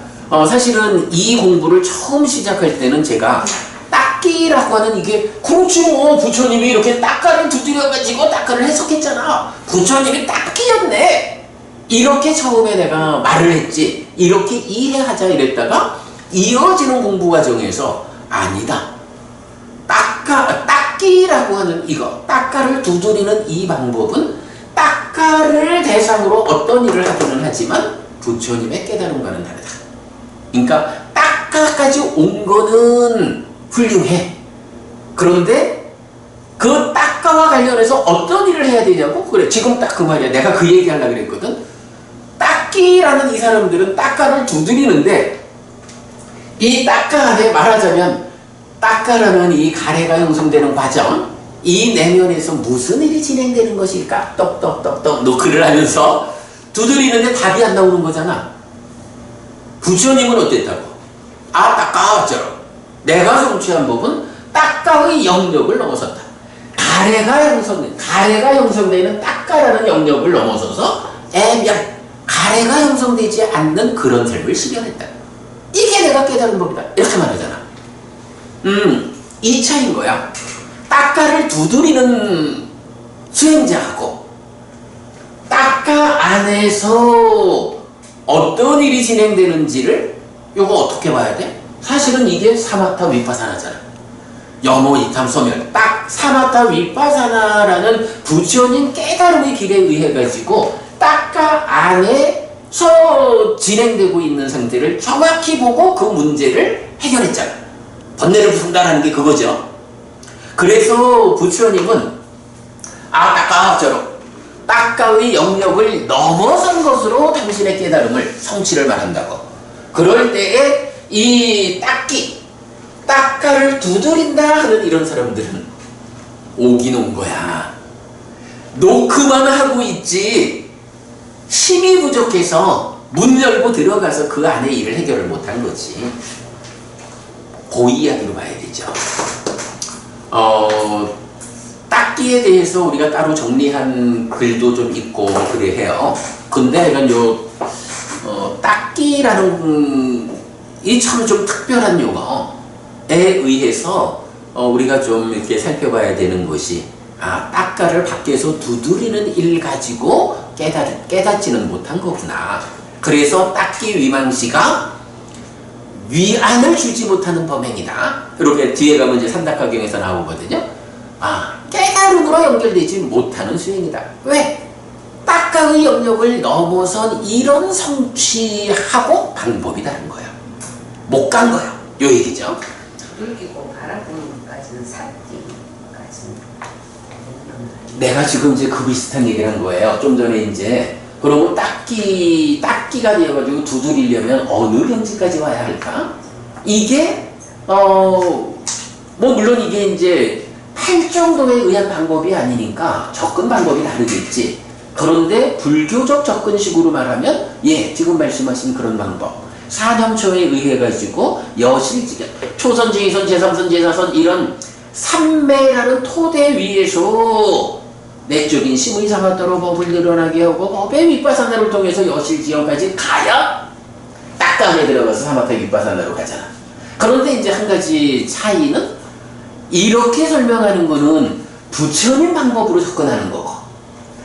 사실은 이 공부를 처음 시작할 때는 제가 딱기라고 하는 이게 그렇지 뭐 부처님이 이렇게 딱가를 두드려가지고 딱가를 해석했잖아. 부처님이 딱기였네. 이렇게 처음에 내가 말을 했지. 이렇게 이해하자 이랬다가 이어지는 공부 과정에서 아니다. 딱기라고 하는 이거, 딱가를 두드리는 이 방법은 딱가를 대상으로 어떤 일을 하기는 하지만 부처님의 깨달음과는 다르다. 그러니까 딱가까지 온 거는 훌륭해. 그런데 그 딱가와 관련해서 어떤 일을 해야 되냐고? 그래, 지금 딱 그 말이야. 내가 그 얘기 하려고 그랬거든. 딱기라는 이 사람들은 딱가를 두드리는데 이 딱가 안에 말하자면 딱가라는 이 가래가 형성되는 과정, 이 내면에서 무슨 일이 진행되는 것일까? 떡떡떡떡 노크를 하면서 두드리는데 답이 안 나오는 거잖아. 부처님은 어땠다고? 딱가처럼 내가 성취한 법은 딱가의 영역을 넘어섰다. 가래가 형성되는 딱가라는 영역을 넘어서서 가래가 형성되지 않는 그런 삶을 실현했다. 이게 내가 깨달은 법이다. 이렇게 말하잖아. 이 차이인 거야. 딱가를 두드리는 수행자하고 딱가 안에서 어떤 일이 진행되는지를 요거 어떻게 봐야 돼? 사실은 이게 사마타 위파사나잖아. 염호 이탐 소멸 딱 사마타 위파사나라는 부처님 깨달음의 길에 의해 가지고 딱가 안에서 진행되고 있는 상태를 정확히 보고 그 문제를 해결했잖아. 번뇌를 푼다라는 게 그거죠. 그래서 부처님은 딱가처럼 딱가의 영역을 넘어선 것으로 당신의 깨달음을 성취를 말한다고. 그럴 때에 이 딱가를 두드린다 하는 이런 사람들은 오긴 온 거야. 노크만 하고 있지 힘이 부족해서 문 열고 들어가서 그 안에 일을 해결을 못한 거지. 그 이야기로 봐야 되죠. 딱기에 대해서 우리가 따로 정리한 글도 좀 있고 그래 해요. 근데 이런 딱기라는 이 참 좀 특별한 용어에 의해서 우리가 좀 이렇게 살펴봐야 되는 것이 딱가를 밖에서 두드리는 일 가지고 깨닫지는 못한 거구나. 그래서 딱기 위망시가 위안을 주지 못하는 범행이다. 이렇게 뒤에 가면 이제 삼닥가경에서 나오거든요. 깨달음으로 연결되지 못하는 수행이다. 왜? 딱가의 영역을 넘어선 이런 성취하고 방법이 다른 거야. 못 간 거야. 요 얘기죠. 늙고 바라보는 것까지는 삭기까지는 내가 지금 이제 그 비슷한 얘기를 한 거예요. 좀 전에 이제 그러면 딱기가 되어가지고 두드리려면 어느 경지까지 와야 할까? 이게 물론 이게 이제 팔정도에 의한 방법이 아니니까 접근 방법이 다르겠지. 그런데 불교적 접근식으로 말하면 지금 말씀하신 그런 방법. 사념초에 의해 가지고 여실지견, 초선, 제2선, 제3선, 제4선 이런 삼매라는 토대 위에서 내적인 심의 사마타로 법을 늘어나게 하고 법의 윗바사나를 통해서 여실지견까지 가야 딱가 안에 들어가서 사마타 윗바사나로 가잖아. 그런데 이제 한 가지 차이는 이렇게 설명하는 거는 부처님 방법으로 접근하는 거고,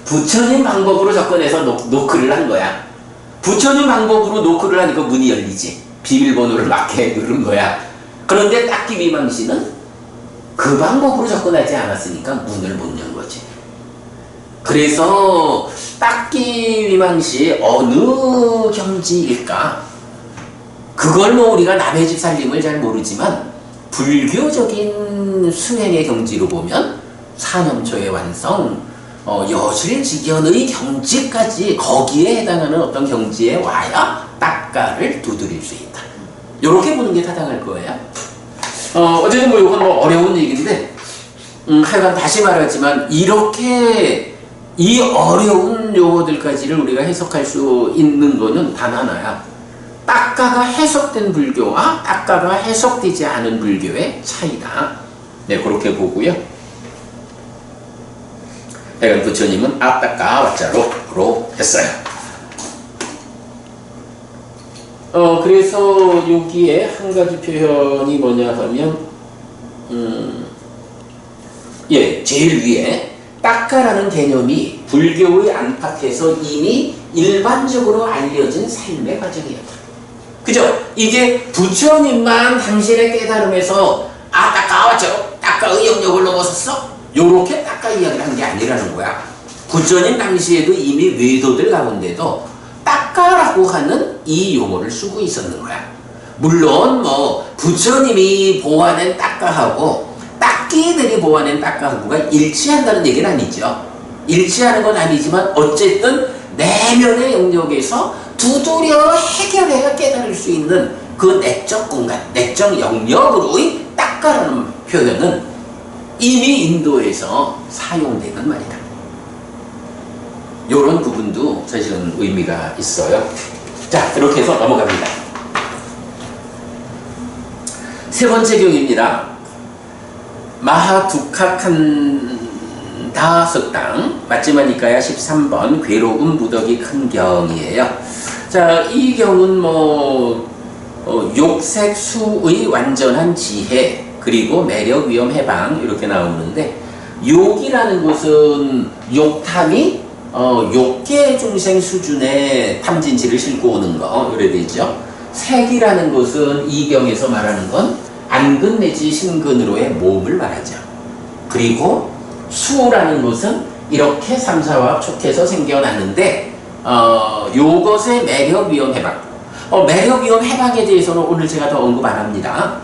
부처님 방법으로 접근해서 노크를 한 거야. 부처님 방법으로 노크를 하니까 문이 열리지. 비밀번호를 맞게 누른 거야. 그런데 딱기 위망시는 그 방법으로 접근하지 않았으니까 문을 못 연 거지. 그래서 딱기 위망시 어느 경지일까? 그걸 우리가 남의 집 살림을 잘 모르지만 불교적인 수행의 경지로 보면 사념초의 완성, 여실지견의 경지까지 거기에 해당하는 어떤 경지에 와야 딱가를 두드릴 수 있다. 이렇게 보는 게 타당할 거예요. 어쨌든 이건 어려운 얘기인데 하여간 다시 말하지만 이렇게 이 어려운 용어들까지를 우리가 해석할 수 있는 거는 단 하나야. 딱가가 해석된 불교와 딱가가 해석되지 않은 불교의 차이다. 네, 그렇게 보고요. 해간 부처님은 딱가 와자로로 했어요. 그래서 여기에 한 가지 표현이 뭐냐 하면 제일 위에 딱가라는 개념이 불교의 안팎에서 이미 일반적으로 알려진 삶의 과정이었다. 그죠? 이게 부처님만 당신의 깨달음에서 딱가 와자로 딱가의 영역을 넘어섰어? 요렇게 딱가 이야기를 한 게 아니라는 거야. 부처님 당시에도 이미 외도들 가운데도 딱가라고 하는 이 용어를 쓰고 있었는 거야. 물론 부처님이 보아낸 딱가하고 딱기들이 보아낸 딱가하고가 일치한다는 얘기는 아니죠. 일치하는 건 아니지만 어쨌든 내면의 영역에서 두드려 해결해야 깨달을 수 있는 그 내적 공간, 내적 영역으로의 딱가라는 표현은 이미 인도에서 사용되는 말이다. 이런 부분도 사실은 의미가 있어요. 자, 이렇게 해서 넘어갑니다. 세 번째 경입니다. 마하두카칸다 석당 마찌마니까야 13번 괴로움 무더기 큰 경이에요. 자, 이 경은 욕색수의 완전한 지혜 그리고 매력, 위험, 해방 이렇게 나오는데 욕이라는 것은 욕탐이 욕계 중생 수준의 탐진치를 싣고 오는 거 이래 되죠. 색이라는 것은 이 경에서 말하는 건 안근 내지 신근으로의 몸을 말하죠. 그리고 수라는 것은 이렇게 삼사와 촉해서 생겨났는데 요것의 매력 위험 해방. 매력 위험 해방에 대해서는 오늘 제가 더 언급 안 합니다.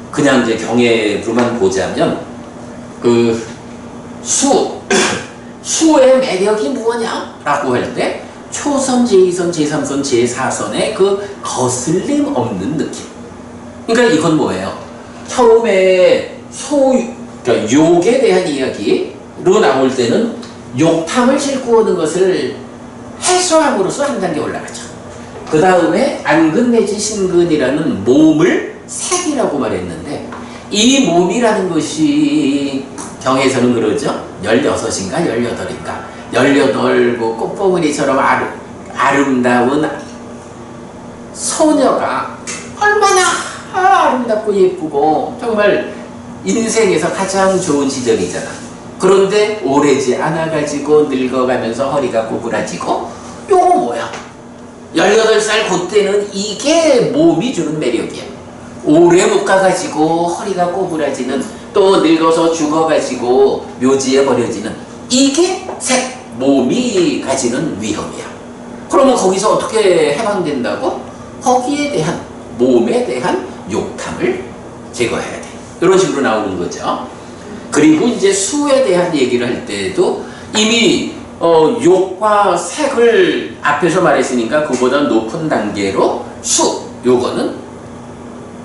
그냥 이제 경애로만 보자면 그 수의 매력이 무엇냐라고 할 때 초선, 제2선, 제3선, 제4선의 그 거슬림 없는 느낌. 그러니까 이건 뭐예요? 처음에 그러니까 욕에 대한 이야기로 나올 때는 욕탐을 싣고 오는 것을 해소함으로써 한 단계 올라가죠. 그 다음에 안근 내지 신근이라는 몸을 색이라고 말했는데 이 몸이라는 것이 경에서는 그러죠. 16인가 18인가 18 꽃봉오리처럼 아름다운 소녀가 얼마나 아름답고 예쁘고 정말 인생에서 가장 좋은 시절이잖아. 그런데 오래지 않아가지고 늙어가면서 허리가 꼬부라지고 요거 뭐야? 18살 그때는 이게 몸이 주는 매력이야. 오래 못 가가지고 허리가 꼬부라지는 또 늙어서 죽어가지고 묘지에 버려지는 이게 색, 몸이 가지는 위험이야. 그러면 거기서 어떻게 해방된다고? 거기에 대한 몸에 대한 욕탐을 제거해야 돼. 이런 식으로 나오는 거죠. 그리고 이제 수에 대한 얘기를 할 때도 이미 욕과 색을 앞에서 말했으니까 그보다 높은 단계로 요거는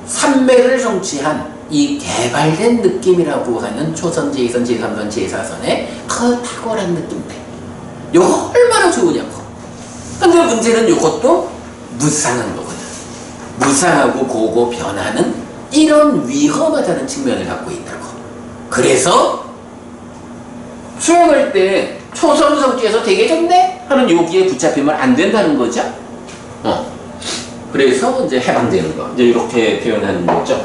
삼매를 성취한 이 개발된 느낌이라고 하는 초선, 제2선, 제3선, 제4선의 그 탁월한 느낌들. 요거 얼마나 좋으냐고. 근데 문제는 요것도 무상한 거거든. 무상하고 고고 변하는 이런 위험하다는 측면을 갖고 있다고. 그래서 수행할 때 초선 성취해서 되게 좋네 하는 요기에 붙잡히면 안 된다는 거죠. 그래서 이제 해방되는 거. 이제 이렇게 표현하는 거죠.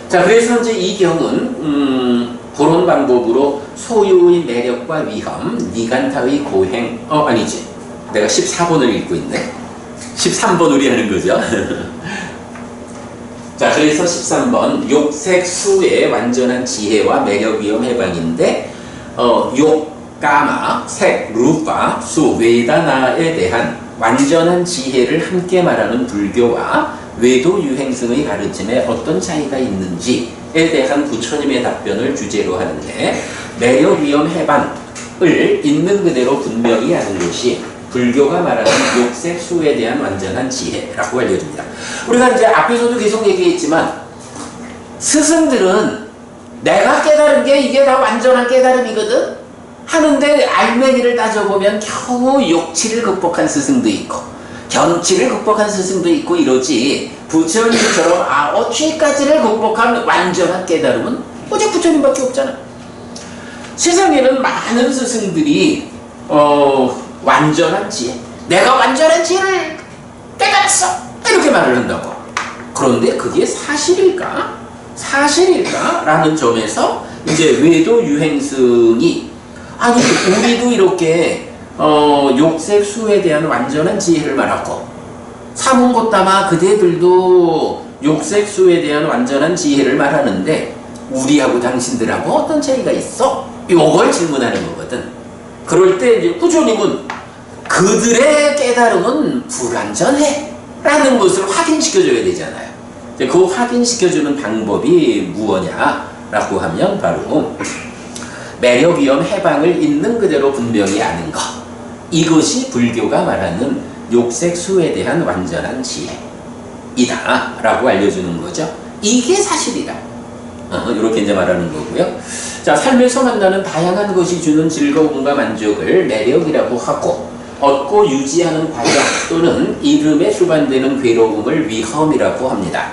자, 그래서 이제 이 경은 그런 방법으로 소유의 매력과 위험, 니간타의 고행, 아니지. 내가 14번을 읽고 있네. 13번 우리 하는 거죠. 자, 그래서 13번 욕색 수의 완전한 지혜와 매력 위험 해방인데 욕, 까마, 색, 루파, 수, 웨다나에 대한 완전한 지혜를 함께 말하는 불교와 외도 유행승의 가르침에 어떤 차이가 있는지에 대한 부처님의 답변을 주제로 하는데 매력 위험 해방을 있는 그대로 분명히 하는 것이 불교가 말하는 욕색 수에 대한 완전한 지혜라고 알려줍니다. 우리가 이제 앞에서도 계속 얘기했지만 스승들은 내가 깨달은 게 이게 다 완전한 깨달음이거든 하는데 알맹이를 따져보면 겨우 욕치를 극복한 스승도 있고 견치를 극복한 스승도 있고 이러지 부처님처럼 아어취까지를 극복한 완전한 깨달음은 오직 부처님밖에 없잖아. 세상에는 많은 스승들이 완전한 지혜, 내가 완전한 지혜를 깨달았어 이렇게 말을 한다고. 그런데 그게 사실일까? 라는 점에서 이제 외도 유행승이 아니 우리도 이렇게 욕색 수에 대한 완전한 지혜를 말하고 사문고따마 그대들도 욕색 수에 대한 완전한 지혜를 말하는데 우리하고 당신들하고 어떤 차이가 있어? 이걸 질문하는 거거든. 그럴 때 이제 부처님은 그들의 깨달음은 불완전해 라는 것을 확인시켜줘야 되잖아요. 그 확인시켜주는 방법이 무엇냐라고 하면 바로 매력 위험 해방을 있는 그대로 분명히 아는 것. 이것이 불교가 말하는 욕색 수에 대한 완전한 지혜이다 라고 알려주는 거죠. 이게 사실이다. 이렇게 이제 말하는 거고요. 자, 삶에서 만나는 다양한 것이 주는 즐거움과 만족을 매력이라고 하고 얻고 유지하는 과정 또는 이름에 수반되는 괴로움을 위험이라고 합니다.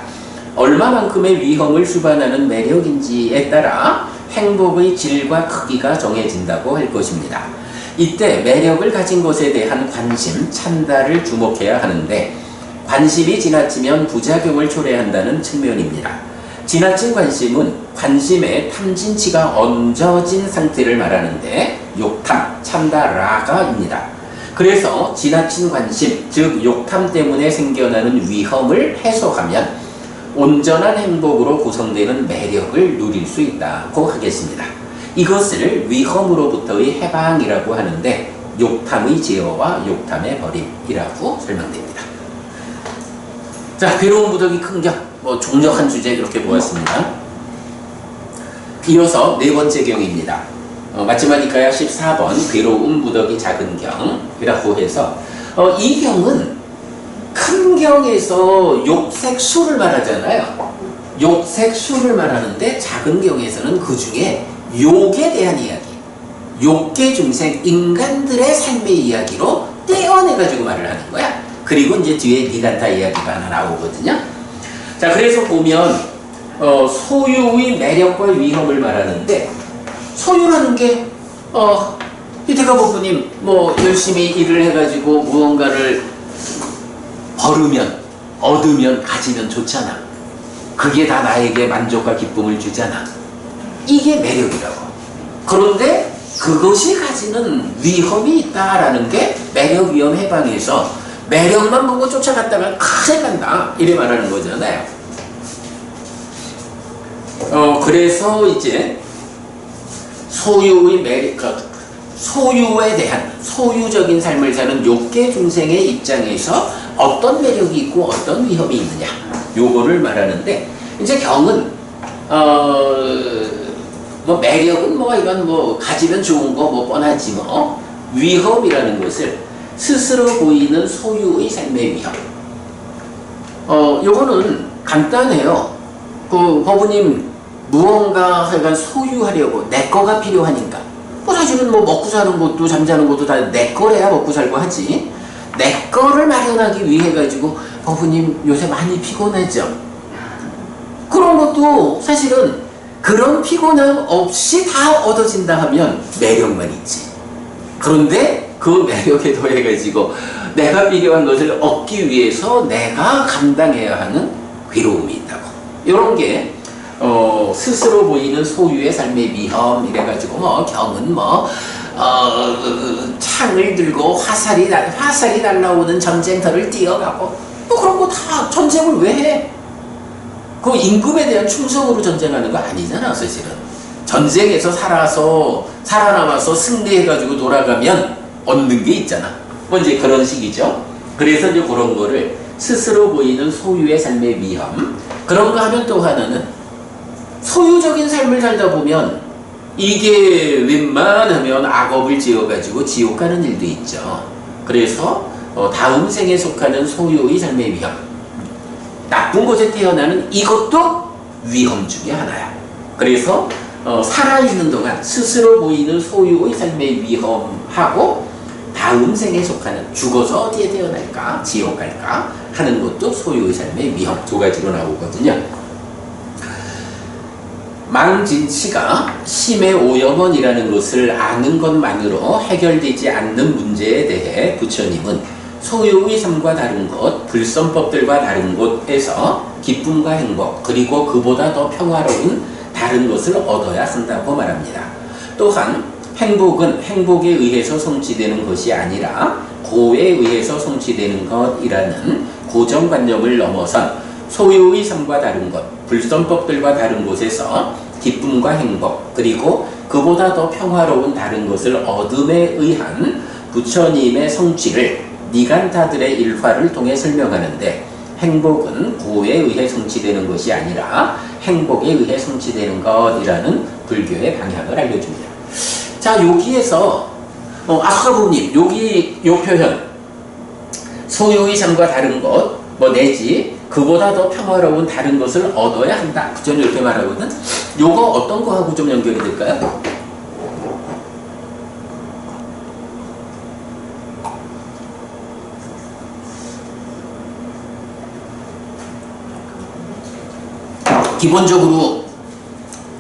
얼마만큼의 위험을 수반하는 매력인지에 따라 행복의 질과 크기가 정해진다고 할 것입니다. 이때 매력을 가진 것에 대한 관심, 찬다를 주목해야 하는데 관심이 지나치면 부작용을 초래한다는 측면입니다. 지나친 관심은 관심의 탐진치가 얹어진 상태를 말하는데 욕탐, 참다라가입니다. 그래서 지나친 관심, 즉 욕탐 때문에 생겨나는 위험을 해소하면 온전한 행복으로 구성되는 매력을 누릴 수 있다고 하겠습니다. 이것을 위험으로부터의 해방이라고 하는데 욕탐의 제어와 욕탐의 버림이라고 설명됩니다. 자, 괴로운 무더기 큰경, 종력한 주제 이렇게 보았습니다. 이어서 네 번째 경입니다. 마지막이니까요 14번 괴로운 무더기 작은 경이라고 해서 이 경은 큰 경에서 욕색수를 말하잖아요. 욕색수를 말하는데 작은 경에서는 그 중에 욕에 대한 이야기, 욕계 중생 인간들의 삶의 이야기로 떼어내가지고 말을 하는 거야. 그리고 이제 뒤에 니간타 이야기가 하나 나오거든요. 자, 그래서 보면 소유의 매력과 위험을 말하는데 소유라는 게 이태가 부부님 열심히 일을 해가지고 무언가를 벌으면 얻으면 가지면 좋잖아. 그게 다 나에게 만족과 기쁨을 주잖아. 이게 매력이라고. 그런데 그것이 가지는 위험이 있다라는 게 매력 위험 해방에서 매력만 보고 쫓아갔다가 큰일 난다 이래 말하는 거잖아요. 그래서 이제 소유의 매력, 소유에 대한 소유적인 삶을 사는 욕계 중생의 입장에서 어떤 매력이 있고 어떤 위험이 있느냐 요거를 말하는데 이제 경은 매력은 이건 가지면 좋은 거 뻔하지 위험이라는 것을 스스로 보이는 소유의 삶의 위험. 요거는 간단해요. 그 법부님 무언가 하여간 소유하려고 내 거가 필요하니까 사실은 먹고 사는 것도 잠자는 것도 다 내 거래야 먹고 살고 하지. 내 거를 마련하기 위해 가지고 법부님 요새 많이 피곤하죠. 그런 것도 사실은 그런 피곤함 없이 다 얻어진다 하면 매력만 있지. 그런데 그 매력에 더해가지고 내가 필요한 것을 얻기 위해서 내가 감당해야 하는 괴로움이 있다고. 이런 게 스스로 보이는 소유의 삶의 위험 이래가지고 경은 창을 들고 화살이 날라오는 전쟁터를 뛰어가고 그런 거 다 전쟁을 왜 해? 그 임금에 대한 충성으로 전쟁하는 거 아니잖아. 사실은 전쟁에서 살아남아서 승리해가지고 돌아가면 얻는 게 있잖아. 이제 그런 식이죠. 그래서 이제 그런 거를 스스로 보이는 소유의 삶의 위험, 그런 거 하면 또 하나는 소유적인 삶을 살다 보면 이게 웬만하면 악업을 지어가지고 지옥 가는 일도 있죠. 그래서 다음 생에 속하는 소유의 삶의 위험, 나쁜 곳에 태어나는 이것도 위험 중에 하나야. 그래서 살아있는 동안 스스로 보이는 소유의 삶의 위험하고 다음 생에 속하는 죽어서 어디에 태어날까, 지옥 갈까 하는 것도 소유의 삶의 위험 두 가지로 나오거든요. 망진치가 심의 오염원이라는 것을 아는 것만으로 해결되지 않는 문제에 대해 부처님은 소유의 삶과 다른 것, 불선법들과 다른 곳에서 기쁨과 행복, 그리고 그보다 더 평화로운 다른 것을 얻어야 한다고 말합니다. 또한 행복은 행복에 의해서 성취되는 것이 아니라 고에 의해서 성취되는 것이라는 고정관념을 넘어선 소유의 삶과 다른 것, 불선법들과 다른 곳에서 기쁨과 행복, 그리고 그보다 더 평화로운 다른 것을 얻음에 의한 부처님의 성취를 니간타들의 일화를 통해 설명하는데, 행복은 고에 의해 성취되는 것이 아니라 행복에 의해 성취되는 것이라는 불교의 방향을 알려줍니다. 자, 여기에서 아까 부님 여기 요 표현 소유의 삶과 다른 것 내지 그보다 더 평화로운 다른 것을 얻어야 한다, 부처님 이렇게 말하거든. 요거 어떤 거하고 좀 연결이 될까요? 기본적으로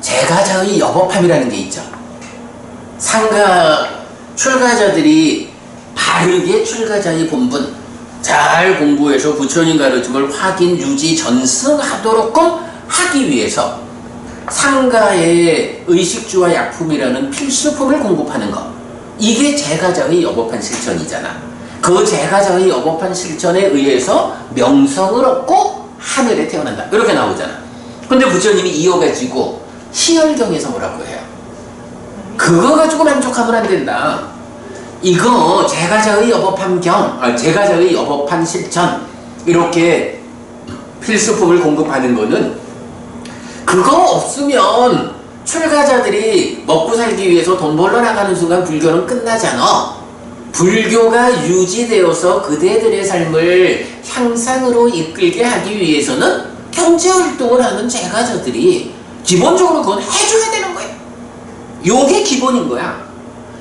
제가자의 여법함이라는 게 있죠. 상가 출가자들이 바르게 출가자의 본분 잘 공부해서 부처님 가르침을 확인, 유지, 전승하도록끔 하기 위해서 상가의 의식주와 약품이라는 필수품을 공급하는 것, 이게 제가자의 여법한 실천이잖아. 그 제가자의 여법한 실천에 의해서 명성을 얻고 하늘에 태어난다. 이렇게 나오잖아. 근데 부처님이 이어가지고 시열경에서 뭐라고 해요? 그거 가지고 만족하면 안 된다. 이거 제가자의 여법함경, 제가자의 여법한 실천, 이렇게 필수품을 공급하는 거는 그거 없으면 출가자들이 먹고 살기 위해서 돈 벌러 나가는 순간 불교는 끝나잖아. 불교가 유지되어서 그대들의 삶을 향상으로 이끌게 하기 위해서는 경제활동을 하는 제가자들이 기본적으로 그건 해줘야 되는 거야. 요게 기본인 거야.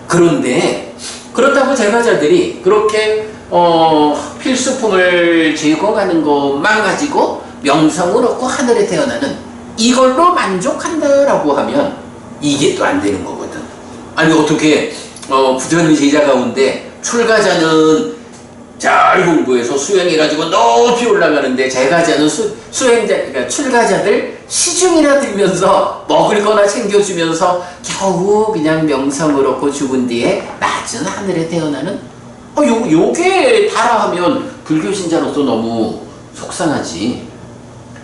그런데 그렇다고 제가자들이 그렇게 필수품을 제공하는 것만 가지고 명성을 얻고 하늘에 태어나는 이걸로 만족한다라고 하면 이게 또 안 되는 거거든. 아니 어떻게 부처님 제자 가운데 출가자는 잘 공부해서 수행해가지고 높이 올라가는데 제가자는 수행자, 그러니까 출가자들 시중이나 들면서 먹을 거나 챙겨주면서 겨우 그냥 명성을 얻고 죽은 뒤에 낮은 하늘에 태어나는 요게 다라하면 불교 신자로서 너무 속상하지.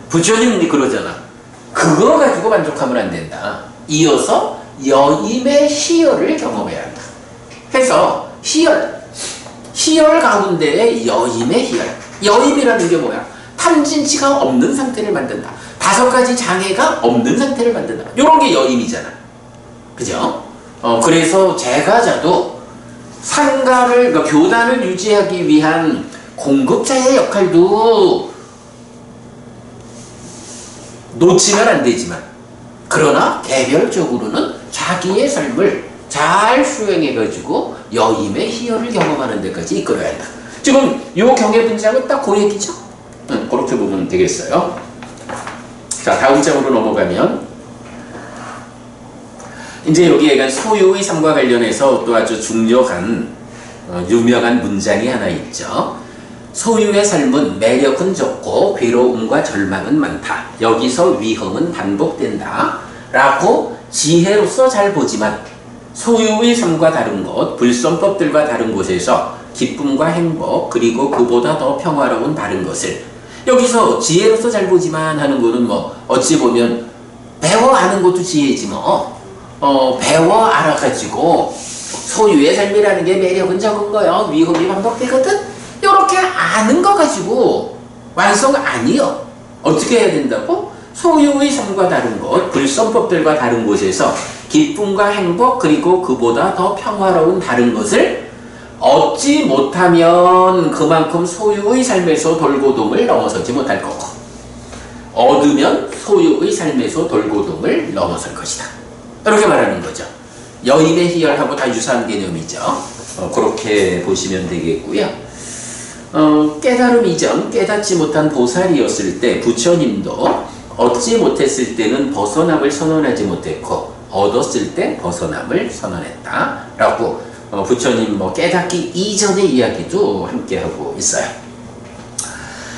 부처님이 그러잖아. 그거 가지고 만족하면 안 된다. 이어서 여임의 희열을 경험해야 한다. 해서 희열 가운데에 여임의 희열. 여임이라는 게 뭐야? 탐진치가 없는 상태를 만든다. 5가지 장애가 없는 상태를 만든다. 이런 게 여임이잖아. 그죠? 그래서 제가자도 상가를, 그러니까 교단을 유지하기 위한 공급자의 역할도 놓치면 안 되지만, 그러나 개별적으로는 자기의 삶을 잘 수행해가지고 여임의 희열을 경험하는 데까지 이끌어야 한다. 지금 요 경의 분장은 딱 그 얘기죠. 그렇게 보면 되겠어요. 자, 다음 장으로 넘어가면 이제 여기에 소유의 삶과 관련해서 또 아주 중요한 유명한 문장이 하나 있죠. 소유의 삶은 매력은 적고 괴로움과 절망은 많다. 여기서 위험은 반복된다. 라고 지혜로서 잘 보지만 소유의 삶과 다른 곳, 불선법들과 다른 곳에서 기쁨과 행복, 그리고 그보다 더 평화로운 다른 것을, 여기서 지혜로서 잘 보지만 하는 거는 뭐 어찌 보면 배워 아는 것도 지혜지 뭐. 배워 알아가지고 소유의 삶이라는 게 매력은 적은 거요, 위험이 반복되거든. 이렇게 아는 거 가지고 완성 아니요. 어떻게 해야 된다고? 소유의 삶과 다른 곳, 불선법들과 다른 곳에서 기쁨과 행복, 그리고 그보다 더 평화로운 다른 것을 얻지 못하면 그만큼 소유의 삶에서 돌고동을 넘어서지 못할 거고, 얻으면 소유의 삶에서 돌고동을 넘어설 것이다. 이렇게 말하는 거죠. 여임의 희열하고 다 유사한 개념이죠. 그렇게 보시면 되겠고요. 깨달음 이전 깨닫지 못한 보살이었을 때 부처님도 얻지 못했을 때는 벗어남을 선언하지 못했고 얻었을 때 벗어남을 선언했다 라고 부처님 깨닫기 이전의 이야기도 함께 하고 있어요.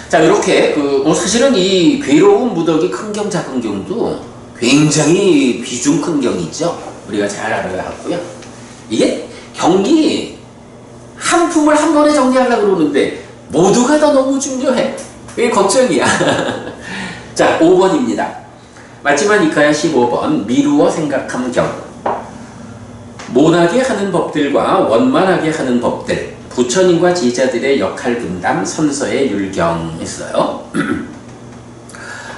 자, 이렇게 사실은 이 괴로운 무더기 큰 경 작은 경도 굉장히 비중 큰 경이죠. 우리가 잘 알아야 하고요. 이게 경이 한 품을 한 번에 정리하려고 그러는데 모두가 다 너무 중요해. 그게 걱정이야. 자, 5번입니다. 마지막 니카야 15번 미루어 생각함 경. 모나게 하는 법들과 원만하게 하는 법들, 부처님과 제자들의 역할 분담 선서의 율경 있어요.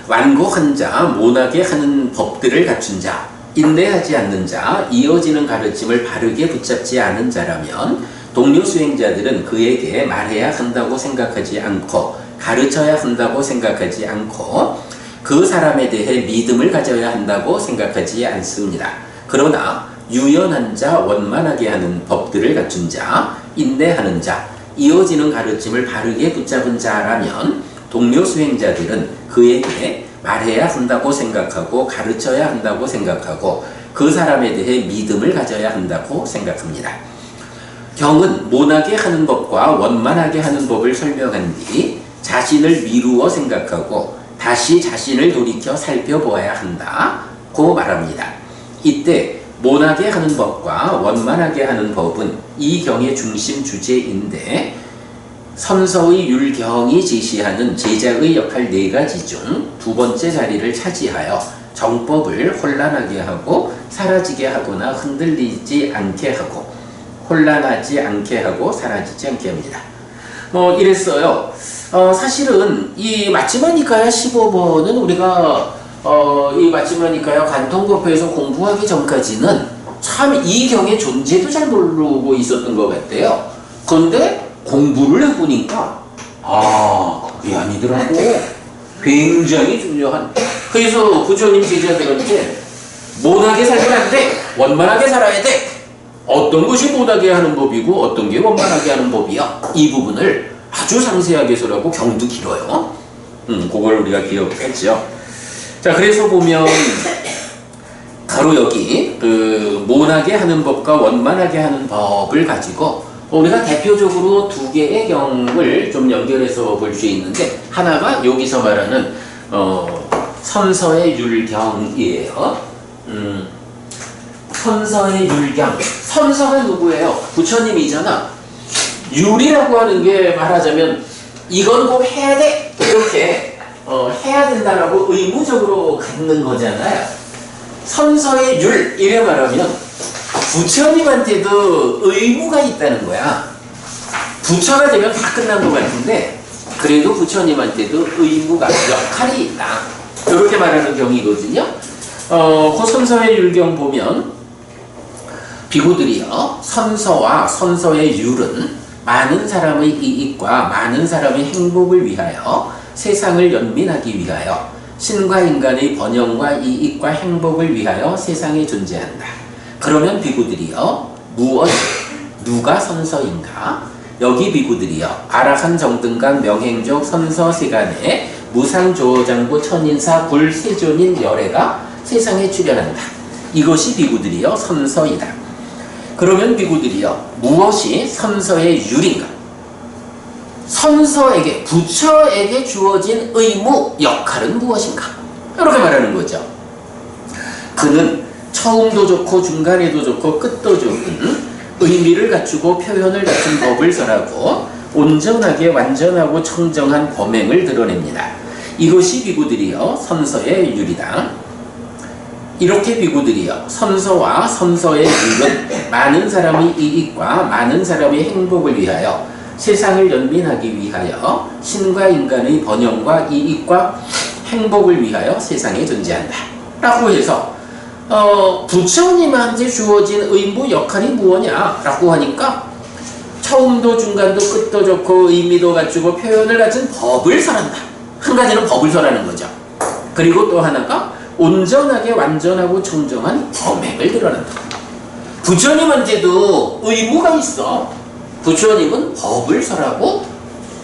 완고한 자, 모나게 하는 법들을 갖춘 자, 인내하지 않는 자, 이어지는 가르침을 바르게 붙잡지 않은 자라면 동료 수행자들은 그에게 말해야 한다고 생각하지 않고 가르쳐야 한다고 생각하지 않고 그 사람에 대해 믿음을 가져야 한다고 생각하지 않습니다. 그러나 유연한 자, 원만하게 하는 법들을 갖춘 자, 인내하는 자, 이어지는 가르침을 바르게 붙잡은 자라면 동료 수행자들은 그에게 말해야 한다고 생각하고 가르쳐야 한다고 생각하고 그 사람에 대해 믿음을 가져야 한다고 생각합니다. 경은 모나게 하는 법과 원만하게 하는 법을 설명한 뒤 자신을 미루어 생각하고 다시 자신을 돌이켜 살펴보아야 한다고 말합니다. 이때 모나게 하는 법과 원만하게 하는 법은 이 경의 중심 주제인데 선서의 율경이 제시하는 제자의 역할 4가지 중 2번째 자리를 차지하여 정법을 혼란하게 하고 사라지게 하거나 흔들리지 않게 하고 혼란하지 않게 하고 사라지지 않게 합니다. 이랬어요. 사실은 이 마치마니카야 15번은 우리가 이 마치마니카야 관통법에서 공부하기 전까지는 참 이 경의 존재도 잘 모르고 있었던 것 같아요. 그런데 공부를 해보니까 그게 아니더라고. 굉장히 중요한. 그래서 부처님 제자들한테 못하게 살면 안 돼. 원만하게 살아야 돼. 어떤 것이 못하게 하는 법이고 어떤 게 원만하게 하는 법이야. 이 부분을 아주 상세하게 설하고 경도 길어요. 그걸 우리가 기억했죠. 자, 그래서 보면 바로 여기 그 못하게 하는 법과 원만하게 하는 법을 가지고 우리가 대표적으로 2개의 경을 좀 연결해서 볼 수 있는데, 하나가 여기서 말하는 선서의 율경이에요. 선서의 율경. 선서가 누구예요? 부처님이잖아. 율이라고 하는 게 말하자면 이건 꼭 해야 돼, 이렇게 해야 된다라고 의무적으로 갖는 거잖아요. 선서의 율, 이래 말하면 부처님한테도 의무가 있다는 거야. 부처가 되면 다 끝난 것 같은데 그래도 부처님한테도 의무가, 역할이 있다, 이렇게 말하는 경이거든요. 그 선서의 율경 보면 비구들이요, 선서와 선서의 율은 많은 사람의 이익과 많은 사람의 행복을 위하여 세상을 연민하기 위하여 신과 인간의 번영과 이익과 행복을 위하여 세상에 존재한다. 그러면 비구들이요, 무엇, 누가 선서인가? 여기 비구들이요, 아라한 정등간 명행족 선서 세간에 무상조장부 천인사 불세존인 열애가 세상에 출현한다. 이것이 비구들이요 선서이다. 그러면 비구들이요, 무엇이 선서의 율인가? 선서에게, 부처에게 주어진 의무, 역할은 무엇인가? 이렇게 말하는 거죠. 그는 처음도 좋고 중간에도 좋고 끝도 좋은 의미를 갖추고 표현을 갖춘 법을 설하고 온전하게 완전하고 청정한 범행을 드러냅니다. 이것이 비구들이요 선서의 율이다. 이렇게 비구들이요 선서와 선서의 율은 많은 사람의 이익과 많은 사람의 행복을 위하여 세상을 연민하기 위하여 신과 인간의 번영과 이익과 행복을 위하여 세상에 존재한다 라고 해서 부처님한테 주어진 의무, 역할이 무엇냐 라고 하니까 처음도 중간도 끝도 좋고 의미도 갖추고 표현을 갖춘 법을 설한다. 한 가지는 법을 설하는 거죠. 그리고 또 하나가 온전하게 완전하고 청정한 범행을 드러낸다. 부처님한테도 의무가 있어. 부처님은 법을 설하고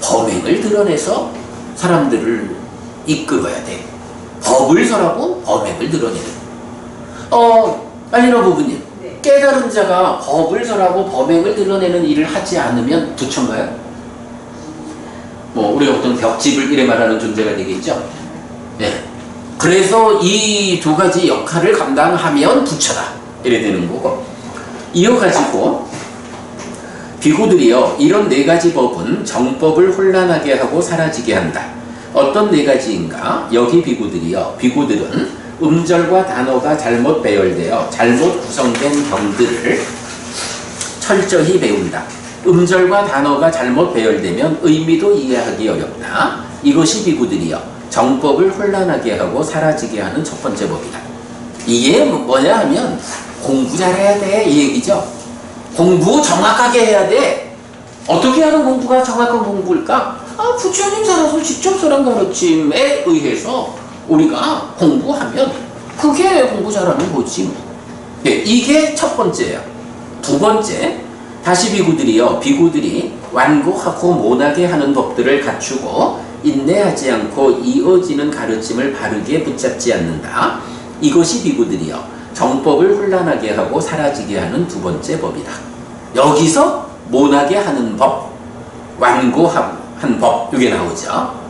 범행을 드러내서 사람들을 이끌어야 돼. 법을 설하고 범행을 드러내는. 빨리너 부부님, 네. 깨달은 자가 법을 설하고 범행을 드러내는 일을 하지 않으면 부처인가요? 우리가 보통 벽집을 이래 말하는 존재가 되겠죠? 네. 그래서 이 2가지 역할을 감당하면 부처다, 이래 되는 거고, 이어가지고 비구들이요, 이런 4가지 법은 정법을 혼란하게 하고 사라지게 한다. 어떤 4가지인가? 여기 비구들이요, 비구들은 음절과 단어가 잘못 배열되어 잘못 구성된 경들을 철저히 배운다. 음절과 단어가 잘못 배열되면 의미도 이해하기 어렵다. 이것이 비구들이요 정법을 혼란하게 하고 사라지게 하는 첫 번째 법이다. 이게 뭐냐 하면 공부 잘해야 돼, 이 얘기죠. 공부 정확하게 해야 돼. 어떻게 하는 공부가 정확한 공부일까? 부처님 살아서 직접 설한 가르침에 의해서 우리가 공부하면 그게 공부 잘하는 거지. 네, 이게 첫 번째예요. 2번째, 다시 비구들이요, 비구들이 완고하고 모나게 하는 법들을 갖추고 인내하지 않고 이어지는 가르침을 바르게 붙잡지 않는다. 이것이 비구들이요 정법을 혼란하게 하고 사라지게 하는 2번째 법이다. 여기서 모나게 하는 법, 완고한 법, 이게 나오죠.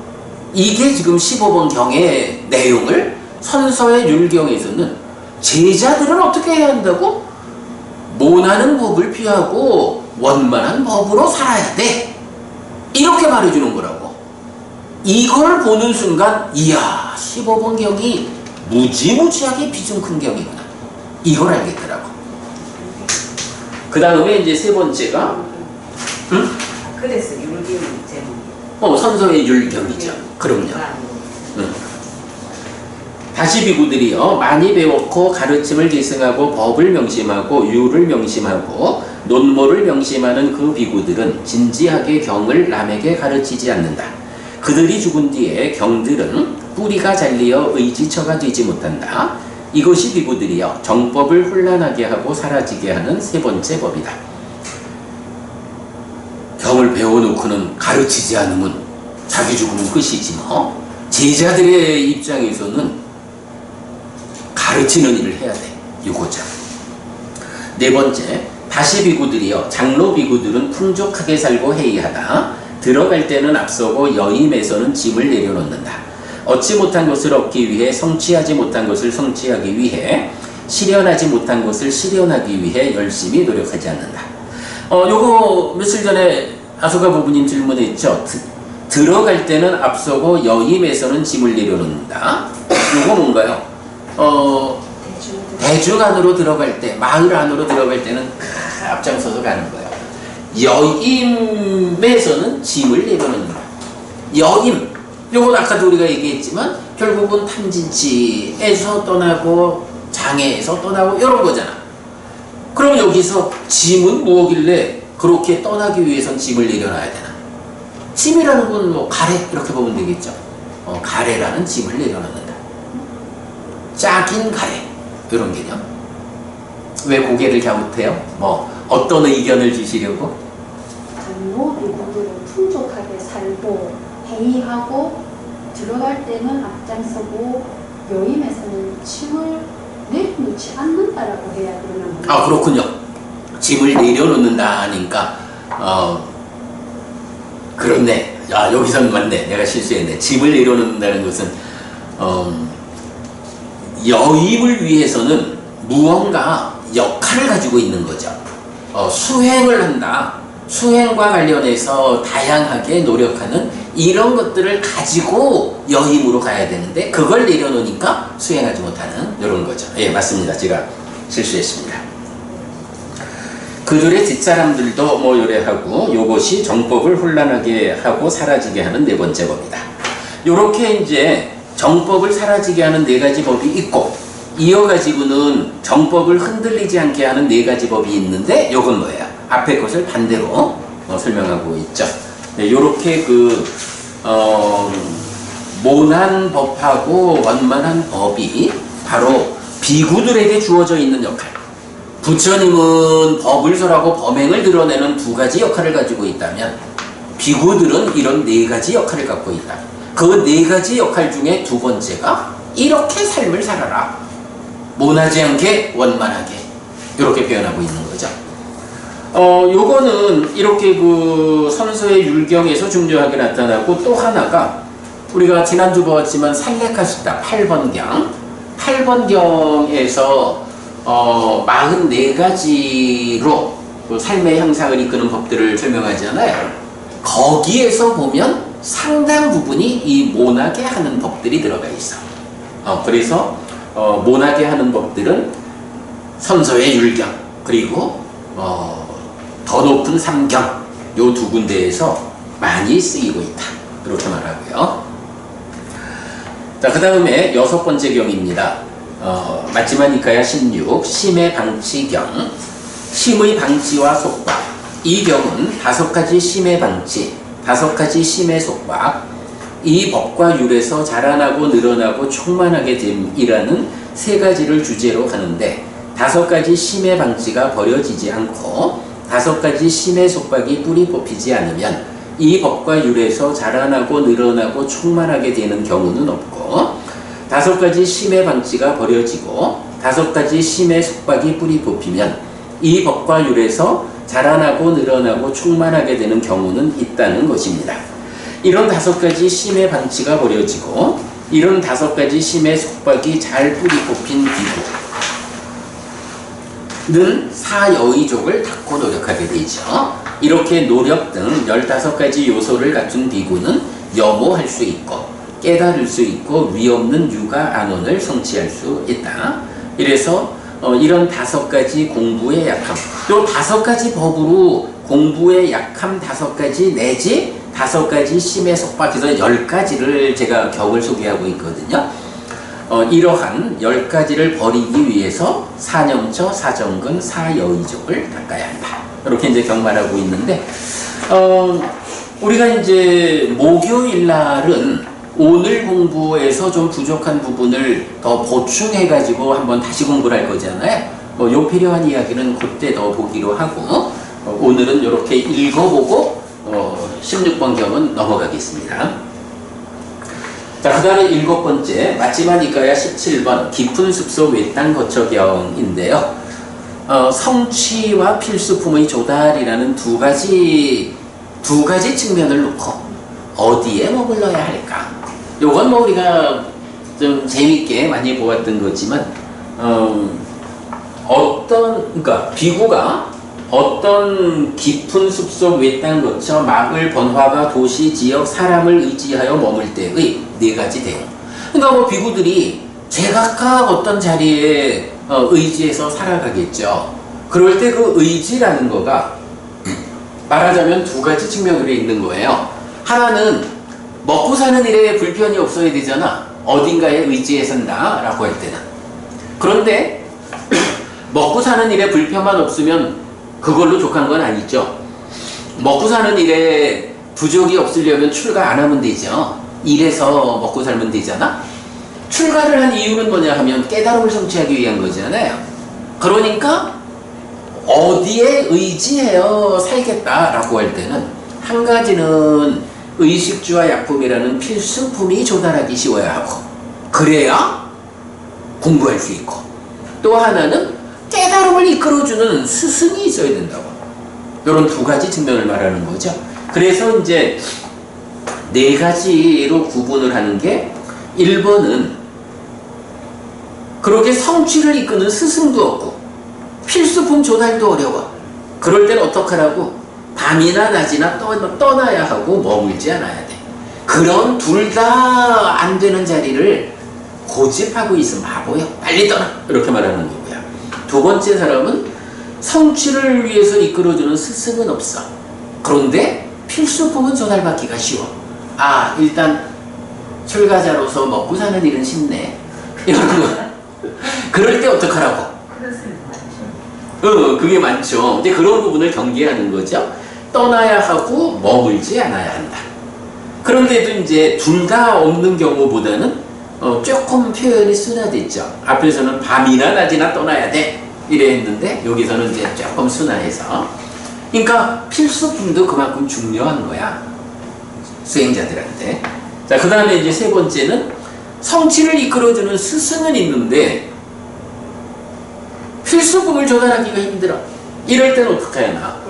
이게 지금 15번 경의 내용을 선서의 율경에서는 제자들은 어떻게 해야 한다고? 모나는 법을 피하고 원만한 법으로 살아야 돼. 이렇게 말해주는 거라고. 이걸 보는 순간 이야 15번경이 무지무지하게 비중 큰 경이구나. 이걸 알겠더라고. 그 다음에 이제 세 번째가 그래서 율경이 제목. 선서의 율경이죠. 그럼요. 다시 비구들이요 많이 배웠고 가르침을 계승하고 법을 명심하고 율을 명심하고 논모를 명심하는 그 비구들은 진지하게 경을 남에게 가르치지 않는다. 그들이 죽은 뒤에 경들은 뿌리가 잘리어 의지처가 되지 못한다. 이것이 비구들이여 정법을 혼란하게 하고 사라지게 하는 세 번째 법이다. 경을 배워놓고는 가르치지 않으면 자기 죽으면 끝이지 뭐. 제자들의 입장에서는 가르치는 일을 해야 돼. 이거죠. 네 번째, 다시 비구들이여 장로 비구들은 풍족하게 살고 해이하다. 들어갈 때는 앞서고 여임에서는 짐을 내려놓는다. 얻지 못한 것을 얻기 위해 성취하지 못한 것을 성취하기 위해 실현하지 못한 것을 실현하기 위해 열심히 노력하지 않는다. 요거 며칠 전에 아소가 부부님 질문했죠. 들어갈 때는 앞서고 여임에서는 짐을 내려놓는다. 요거 뭔가요? 대중 안으로 들어갈 때, 마을 안으로 들어갈 때는 앞장서서 가는 거예요. 여임에서는 짐을 내려놓는다. 여임, 요건 아까도 우리가 얘기했지만 결국은 탐진치에서 떠나고 장애에서 떠나고 이런 거잖아. 그럼 여기서 짐은 뭐길래 그렇게 떠나기 위해선 짐을 내려놔야 되나? 짐이라는 건 뭐 가래 이렇게 보면 되겠죠. 가래라는 짐을 내려놓는다. 짝인 가래 이런 개념. 왜 고개를 갸웃해요? 뭐 어떤 의견을 주시려고? 장로 비구들은 풍족하게 살고 회의하고 들어갈 때는 앞장서고 여임에서는 짐을 내려놓지 않는다라고 해야 그러는 거예요. 아 그렇군요. 짐을 내려놓는다 하니까 그렇네. 아 여기서는 맞네. 내가 실수했네. 짐을 내려놓는다는 것은 여임을 위해서는 무언가 역할을 가지고 있는 거죠. 수행을 한다. 수행과 관련해서 다양하게 노력하는 이런 것들을 가지고 여임으로 가야 되는데 그걸 내려놓으니까 수행하지 못하는 이런 거죠. 예, 맞습니다. 제가 실수했습니다. 그들의 뒷사람들도 뭐 요래하고 요것이 정법을 혼란하게 하고 사라지게 하는 네 번째 법이다. 요렇게 이제 정법을 사라지게 하는 네 가지 법이 있고 이어가지고는 정법을 흔들리지 않게 하는 네 가지 법이 있는데 요건 뭐예요? 앞에 것을 반대로 설명하고 있죠. 네, 요렇게 모난 법하고 원만한 법이 바로 비구들에게 주어져 있는 역할. 부처님은 법을 설하고 범행을 드러내는 두 가지 역할을 가지고 있다면 비구들은 이런 네 가지 역할을 갖고 있다. 그 네 가지 역할 중에 두 번째가 이렇게 삶을 살아라. 모나지 않게 원만하게 이렇게 표현하고 있는 거죠. 요거는 이렇게 선서의 율경에서 중요하게 나타나고 또 하나가 우리가 지난주 보았지만 산례카수다 8번경 8번경에서 44가지로 삶의 형상을 이끄는 법들을 설명하잖아요. 거기에서 보면 상당 부분이 이 모나게 하는 법들이 들어가 있어. 그래서 모나게 하는 법들은 선서의 율경 그리고 더 높은 삼경 요 두 군데에서 많이 쓰이고 있다. 그렇게 말하고요. 자, 그 다음에 여섯 번째 경입니다. 맞지마 니카야 16 심의 방치경. 심의 방치와 속박. 이 경은 5가지 심의 방치, 5가지 심의 속박, 이 법과 율에서 자라나고 늘어나고 충만하게 됨이라는 3가지를 주제로 하는데 5가지 심의 방치가 버려지지 않고 5가지 심의 속박이 뿌리 뽑히지 않으면 이 법과 율에서 자라나고 늘어나고 충만하게 되는 경우는 없고 5가지 심의 방치가 버려지고 5가지 심의 속박이 뿌리 뽑히면 이 법과 율에서 자라나고 늘어나고 충만하게 되는 경우는 있다는 것입니다. 이런 5가지 심의 방치가 버려지고 이런 5가지 심의 속박이 잘 뿌리 뽑힌 비구는 사여의족을 닦고 노력하게 되죠. 이렇게 노력 등 15가지 요소를 갖춘 비구는 염호할 수 있고 깨달을 수 있고 위없는 육아 안원을 성취할 수 있다. 이래서 이런 5가지 공부의 약함, 또 5가지 법으로 공부의 약함 5가지 내지 5가지 심에 속박해서 10가지를 제가 격을 소개하고 있거든요. 이러한 10가지를 버리기 위해서 사념처, 사정근, 사여의족을 닦아야 한다. 이렇게 이제 경말하고 있는데, 우리가 이제 목요일 날은 오늘 공부에서 좀 부족한 부분을 더 보충해가지고 한번 다시 공부를 할 거잖아요. 요 필요한 이야기는 그때 더 보기로 하고, 오늘은 이렇게 읽어보고 16번 경은 넘어가겠습니다. 자, 그 다음에 7번째 마지막이가야 17번 깊은 숲속 외딴 거처경인데요. 성취와 필수품의 조달이라는 두 가지 측면을 놓고 어디에 머물러야 할까? 요건 뭐 우리가 좀 재밌게 많이 보았던 거지만 그러니까 비구가 어떤 깊은 숲속 외딴 거처 마을 번화가 도시 지역 사람을 의지하여 머물 때의 4가지 대응. 그러니까 뭐 비구들이 제각각 어떤 자리에 의지해서 살아가겠죠. 그럴 때 그 의지라는 거가 말하자면 2가지 측면으로 있는 거예요. 하나는 먹고 사는 일에 불편이 없어야 되잖아. 어딘가에 의지해 산다 라고 할 때는. 그런데 먹고 사는 일에 불편만 없으면 그걸로 족한 건 아니죠. 먹고 사는 일에 부족이 없으려면 출가 안 하면 되죠. 일해서 먹고 살면 되잖아. 출가를 한 이유는 뭐냐 하면 깨달음을 성취하기 위한 거잖아요. 그러니까 어디에 의지해요 살겠다라고 할 때는 한 가지는 의식주와 약품이라는 필수품이 조달하기 쉬워야 하고 그래야 공부할 수 있고, 또 하나는 깨달음을 이끌어주는 스승이 있어야 된다고. 이런 2가지 측면을 말하는 거죠. 그래서 이제 4가지로 구분을 하는 게 1번은 그렇게 성취를 이끄는 스승도 없고 필수품 조달도 어려워. 그럴 땐 어떡하라고? 밤이나 낮이나 떠나야 하고 머물지 않아야 돼. 그런 둘 다 안 되는 자리를 고집하고 있으면 바보야. 빨리 떠나. 이렇게 말하는 거고요. 2번째 사람은 성취를 위해서 이끌어주는 스승은 없어. 그런데 필수품은 조달받기가 쉬워. 아, 일단 출가자로서 먹고 사는 일은 쉽네. 이런 거. 그럴 때 어떡하라고? 그게 많죠. 근데 그런 부분을 경계하는 거죠. 떠나야 하고 머물지 않아야 한다. 그런데도 이제 둘 다 없는 경우보다는 조금 표현이 순화됐죠. 앞에서는 밤이나 낮이나 떠나야 돼 이래 했는데 여기서는 이제 조금 순화해서, 그러니까 필수품도 그만큼 중요한 거야 수행자들한테. 자, 그 다음에 이제 3번째는 성취를 이끌어주는 스승은 있는데 필수품을 조달하기가 힘들어. 이럴 때는 어떻게 하나?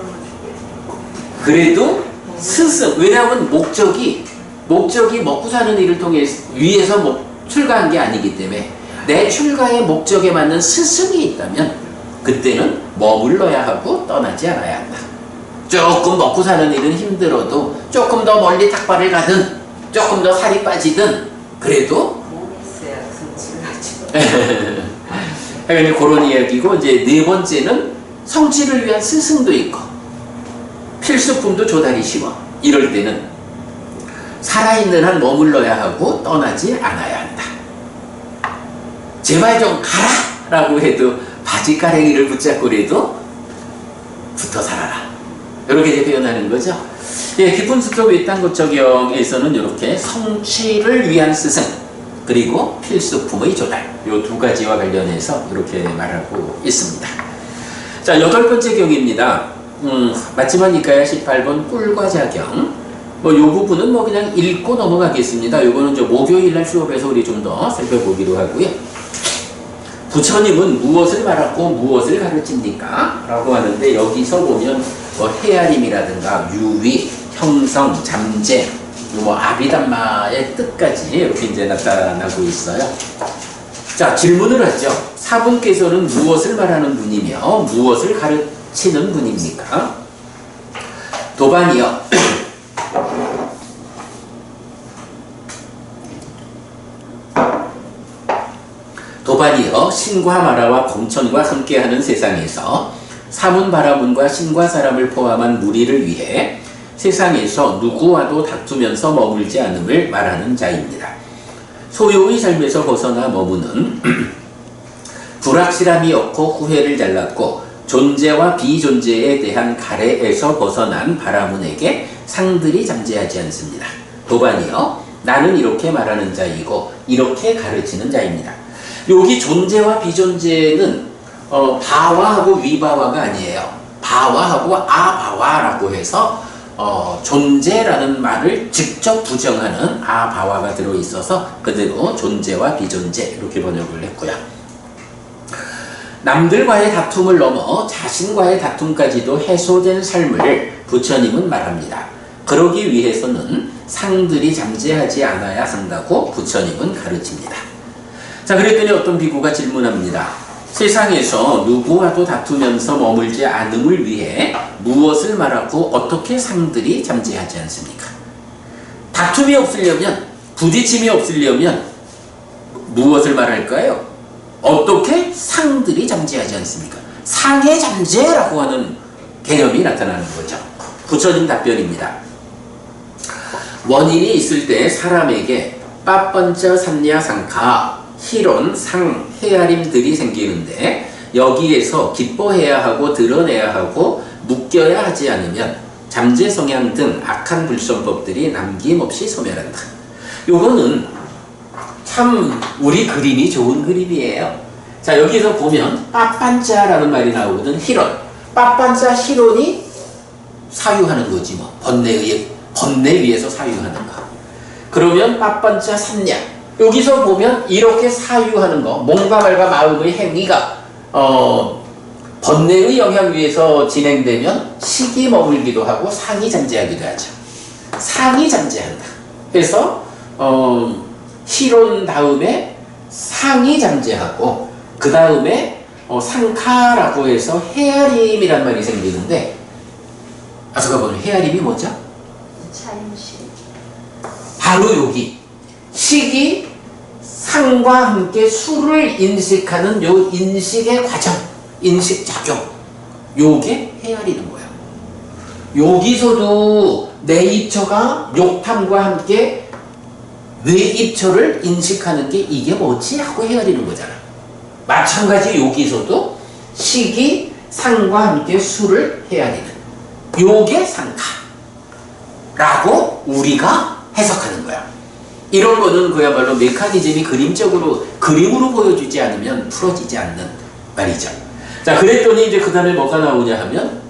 그래도 스승, 왜냐하면 목적이 먹고 사는 일을 통해 위해서 출가한 게 아니기 때문에 내 출가의 목적에 맞는 스승이 있다면 그때는 머물러야 하고 떠나지 않아야 한다. 조금 먹고 사는 일은 힘들어도 조금 더 멀리 탁발을 가든 조금 더 살이 빠지든 그래도 하여간 그런 이야기고, 이제 4번째는 성취를 위한 스승도 있고 필수품도 조달이 쉬워. 이럴 때는 살아있는 한 머물러야 하고 떠나지 않아야 한다. 제발 좀 가라! 라고 해도 바지가랭이를 붙잡고라도 붙어 살아라. 이렇게 이제 표현하는 거죠. 예, 깊은 숲속 외딴 거처경에서는 이렇게 성취를 위한 스승 그리고 필수품의 조달, 이 2가지와 관련해서 이렇게 말하고 있습니다. 자, 8번째 경입니다. 마지막이니까요. 18번 꿀과 자경. 요 부분은 그냥 읽고 넘어가겠습니다. 요거는 목요일날 수업에서 우리 좀 더 살펴보기로 하고요. 부처님은 무엇을 말하고 무엇을 가르칩니까? 라고 하는데 여기서 보면 헤아림이라든가 유위, 형성, 잠재, 아비담마의 뜻까지 이렇게 이제 나타나고 있어요. 자, 질문을 하죠. 사분께서는 무엇을 말하는 분이며 무엇을 가르치는 분입니까? 도반이요. 도반이요. 신과 마라와 공천과 함께하는 세상에서 사문 바라문과 신과 사람을 포함한 무리를 위해 세상에서 누구와도 다투면서 머물지 않음을 말하는 자입니다. 소유의 삶에서 벗어나 머무는 불확실함이 없고 후회를 잘랐고 존재와 비존재에 대한 가래에서 벗어난 바라문에게 상들이 잠재하지 않습니다. 도반이요. 나는 이렇게 말하는 자이고 이렇게 가르치는 자입니다. 여기 존재와 비존재는 바와하고 위바와가 아니에요. 바와하고 아바와라고 해서 존재라는 말을 직접 부정하는 아바와가 들어있어서 그대로 존재와 비존재 이렇게 번역을 했고요. 남들과의 다툼을 넘어 자신과의 다툼까지도 해소된 삶을 부처님은 말합니다. 그러기 위해서는 상들이 잠재하지 않아야 한다고 부처님은 가르칩니다. 자, 그랬더니 어떤 비구가 질문합니다. 세상에서 누구와도 다투면서 머물지 않음을 위해 무엇을 말하고 어떻게 상들이 잠재하지 않습니까? 다툼이 없으려면, 부딪힘이 없으려면 무엇을 말할까요? 어떻게 상들이 잠재하지 않습니까? 상의 잠재라고 하는 개념이 나타나는 거죠. 부처님 답변입니다. 원인이 있을 때 사람에게 빠번짜 산야 상카 희론, 상, 헤아림들이 생기는데 여기에서 기뻐해야 하고 드러내야 하고 묶여야 하지 않으면 잠재 성향 등 악한 불선법들이 남김없이 소멸한다. 요거는 참 우리 그림이 좋은 그림이에요. 자, 여기서 보면 빠빤짜라는 말이 나오거든. 희론. 빠빤짜 희론이 사유하는 거지 뭐. 번뇌 위에서 사유하는 거. 그러면 빠빤짜 산냐. 여기서 보면 이렇게 사유하는 거, 몸과 말과 마음의 행위가 번뇌의 영향 위에서 진행되면 식이 머물기도 하고 상이 잠재하기도 하죠. 상이 잠재한다. 그래서 희론 다음에 상이 잠재하고 그 다음에 상카라고 해서 헤아림이란 말이 생기는데 아까 보면 헤아림이 뭐죠? 자연식. 바로 여기 식이 상과 함께 수를 인식하는 요 인식의 과정, 인식작용, 요게 헤아리는 거야. 여기서도 내 입처가 욕탐과 함께 내 입처를 인식하는 게 이게 뭐지? 하고 헤아리는 거잖아. 마찬가지 여기서도 식이 상과 함께 수를 헤아리는 요게 상카라고 우리가 해석하는 거야. 이런 거는 그야말로 메커니즘이 그림으로 보여주지 않으면 풀어지지 않는 말이죠. 자, 그랬더니 이제 그 다음에 뭐가 나오냐 하면,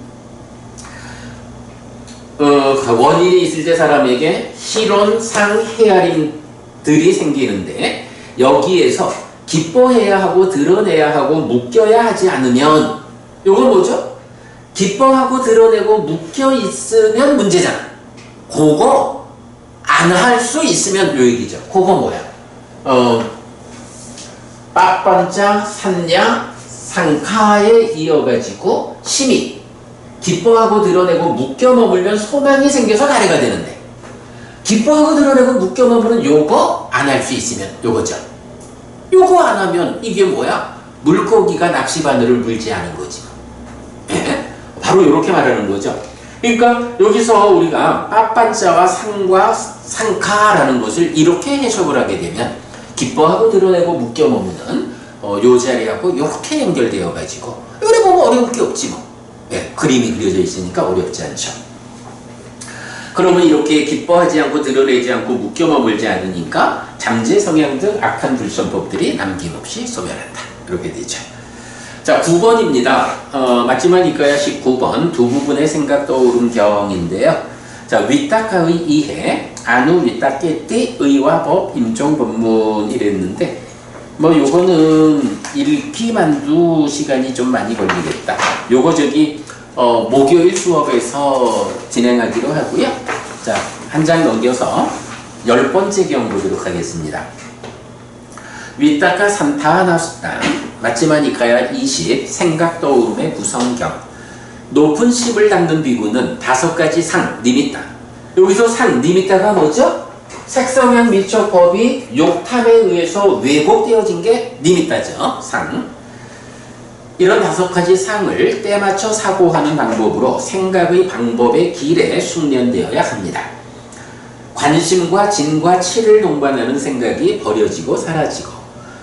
원인이 있을 때 사람에게 희론, 상, 헤아림들이 생기는데, 여기에서 기뻐해야 하고 드러내야 하고 묶여야 하지 않으면, 요건 뭐죠? 기뻐하고 드러내고 묶여 있으면 문제잖아. 그거 안 할 수 있으면 요 얘기죠. 그거 뭐야? 빠번짜 산냐 상카에 이어가지고 심이 기뻐하고 드러내고 묶여 머물면 소망이 생겨서 가래가 되는데 기뻐하고 드러내고 묶여 머무는 요거 안 할 수 있으면 요거죠. 요거 안 하면 이게 뭐야? 물고기가 낚시바늘을 물지 않은 거지. 바로 이렇게 말하는 거죠. 그러니까 여기서 우리가 빠빤자와 상과 상카라는 것을 이렇게 해석을 하게 되면 기뻐하고 드러내고 묶여 머무는 요 자리하고 이렇게 연결되어 가지고 이래 보면 어려울 게 없지 뭐. 예, 그림이 그려져 있으니까 어렵지 않죠. 그러면 이렇게 기뻐하지 않고 드러내지 않고 묶여 머물지 않으니까 잠재 성향 등 악한 불선법들이 남김없이 소멸한다. 이렇게 되죠. 자, 9번입니다. 마지막이니까야 19번 두 부분의 생각 떠오름 경인데요. 자, 위탁하의 이해, 안우 위탁계띠 의와 법 임종 법문 이랬는데 뭐 요거는 읽기만도 시간이 좀 많이 걸리겠다. 요거 목요일 수업에서 진행하기로 하고요. 자, 한 장 넘겨서 10번째 경 보도록 하겠습니다. 위탁하 삼타하나수당 마치마니카야 20 생각 떠오름의 구성경 높은 10을 닦는 비구는 5가지 상, 니미따. 여기서 상, 니미따가 뭐죠? 색성향 미촉법이 욕탐에 의해서 왜곡되어진 게 니미따죠. 상. 이런 5가지 상을 때맞춰 사고하는 방법으로 생각의 방법의 길에 숙련되어야 합니다. 관심과 진과 치를 동반하는 생각이 버려지고 사라지고,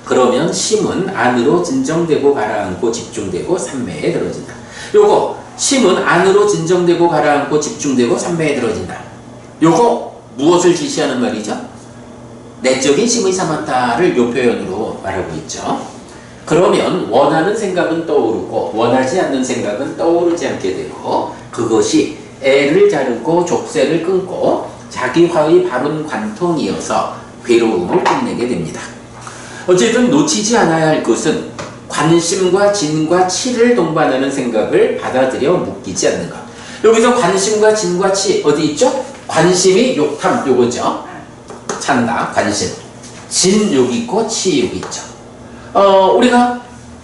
그러면 심은 안으로 진정되고 가라앉고 집중되고 삼매에 들어진다. 요거 심은 안으로 진정되고 가라앉고 집중되고 삼매에 들어진다. 요거 무엇을 지시하는 말이죠? 내적인 심의 사마타를 요 표현으로 말하고 있죠. 그러면 원하는 생각은 떠오르고 원하지 않는 생각은 떠오르지 않게 되고, 그것이 애를 자르고 족쇄를 끊고 자기화의 바른 관통이어서 괴로움을 끝내게 됩니다. 어쨌든 놓치지 않아야 할 것은 관심과 진과 치를 동반하는 생각을 받아들여 묶이지 않는 것. 여기서 관심과 진과 치 어디 있죠? 관심이 욕탐 요거죠. 찬다 관심. 진 여기 있고 치 여기 있죠. 우리가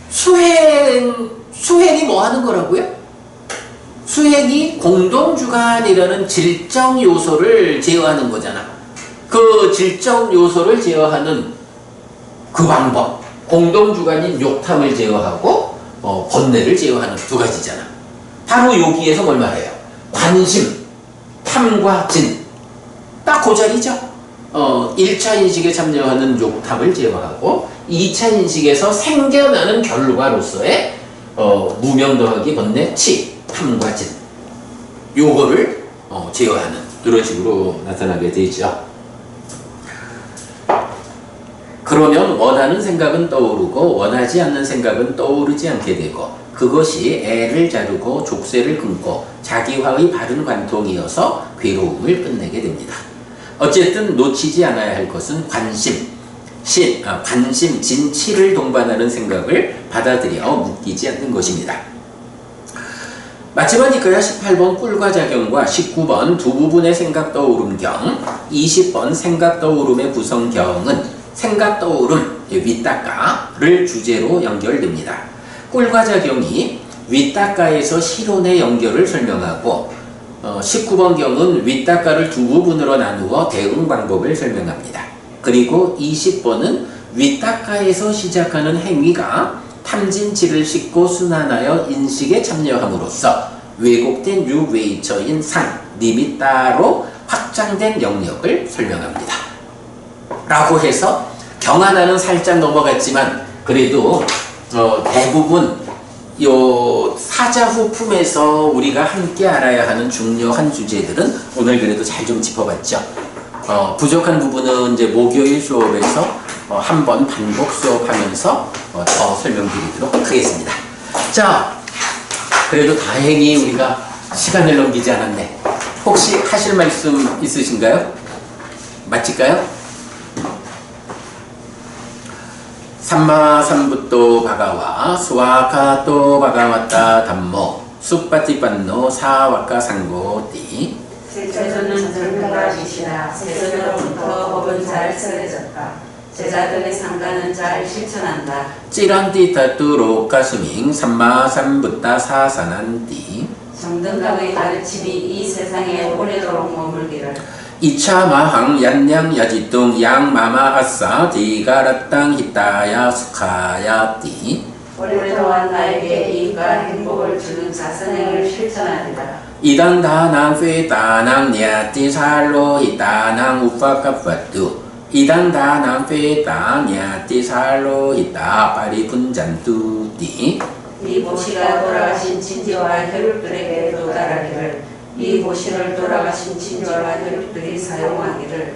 수행이 뭐 하는 거라고요? 수행이 공동주관이라는 질적 요소를 제어하는 거잖아. 그 질적 요소를 제어하는 그 방법, 공동주관인 욕탐을 제어하고 번뇌를 제어하는 2가지잖아. 바로 여기에서 뭘 말해요? 관심, 탐과 진. 딱 그 자리죠. 1차 인식에 참여하는 욕탐을 제어하고 2차 인식에서 생겨나는 결과로서의 무명 더하기 번뇌 치, 탐과 진. 요거를 제어하는 이런 식으로 나타나게 되죠. 그러면 원하는 생각은 떠오르고 원하지 않는 생각은 떠오르지 않게 되고, 그것이 애를 자르고 족쇄를 끊고 자기화의 바른 관통이어서 괴로움을 끝내게 됩니다. 어쨌든 놓치지 않아야 할 것은 관심, 진, 치를 동반하는 생각을 받아들여 묶이지 않는 것입니다. 마치마니까야 18번 꿀과 작용과 19번 두 부분의 생각 떠오름경, 20번 생각 떠오름의 구성경은 생각 떠오름, 위따까를 주제로 연결됩니다. 꿀과 작용이 위따까에서 실온의 연결을 설명하고, 19번 경은 위따까를 두 부분으로 나누어 대응 방법을 설명합니다. 그리고 20번은 위따까에서 시작하는 행위가 탐진치를 싣고 순환하여 인식에 참여함으로써 왜곡된 유웨이처인 상, 니미따로 확장된 영역을 설명합니다. 라고 해서 경 하나는 살짝 넘어갔지만 그래도 대부분 요 사자후 품에서 우리가 함께 알아야 하는 중요한 주제들은 오늘 그래도 잘 좀 짚어봤죠. 부족한 부분은 이제 목요일 수업에서 한번 반복 수업하면서 더 설명드리도록 하겠습니다. 자, 그래도 다행히 우리가 시간을 넘기지 않았네. 혹시 하실 말씀 있으신가요? 마칠까요? 삼마삼부토 바가와 스와카토 바가와타 담모 수파티판노 사와카 상고띠. 세조는 전부가 계시나 세조로부터 법은 잘 설해졌다. 제자들의 상가는 잘 실천한다. 찌란띠 타뚜로 가수밍 삼마삼부타 사산한띠. 정등각의 가르침이 이 세상에 오래도록 머물기를. 이차마항 얀냥 야지뚱 양마마 아싸 디가라땅 히타야 수카야띠. 오래도록 나에게 이익과 행복을 주는 자선행을 실천하리라. 이당 다낭 페다낭 냐띠 살로 히타낭 우파카파뚜. 이당 다낭 페다 냐띠 살로 히타 파리분잔뚜띠. 이 보시가 돌아가신 친지와 혈육들에게 도달하기를. 이 보시를 돌아가신 친지와 혈육들이 사용하기를.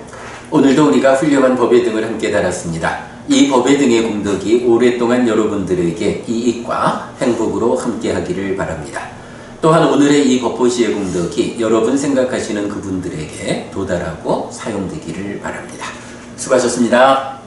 오늘도 우리가 훌륭한 법의 등을 함께 달았습니다. 이 법의 등의 공덕이 오랫동안 여러분들에게 이익과 행복으로 함께 하기를 바랍니다. 또한 오늘의 이 법보시의 공덕이 여러분 생각하시는 그분들에게 도달하고 사용되기를 바랍니다. 수고하셨습니다.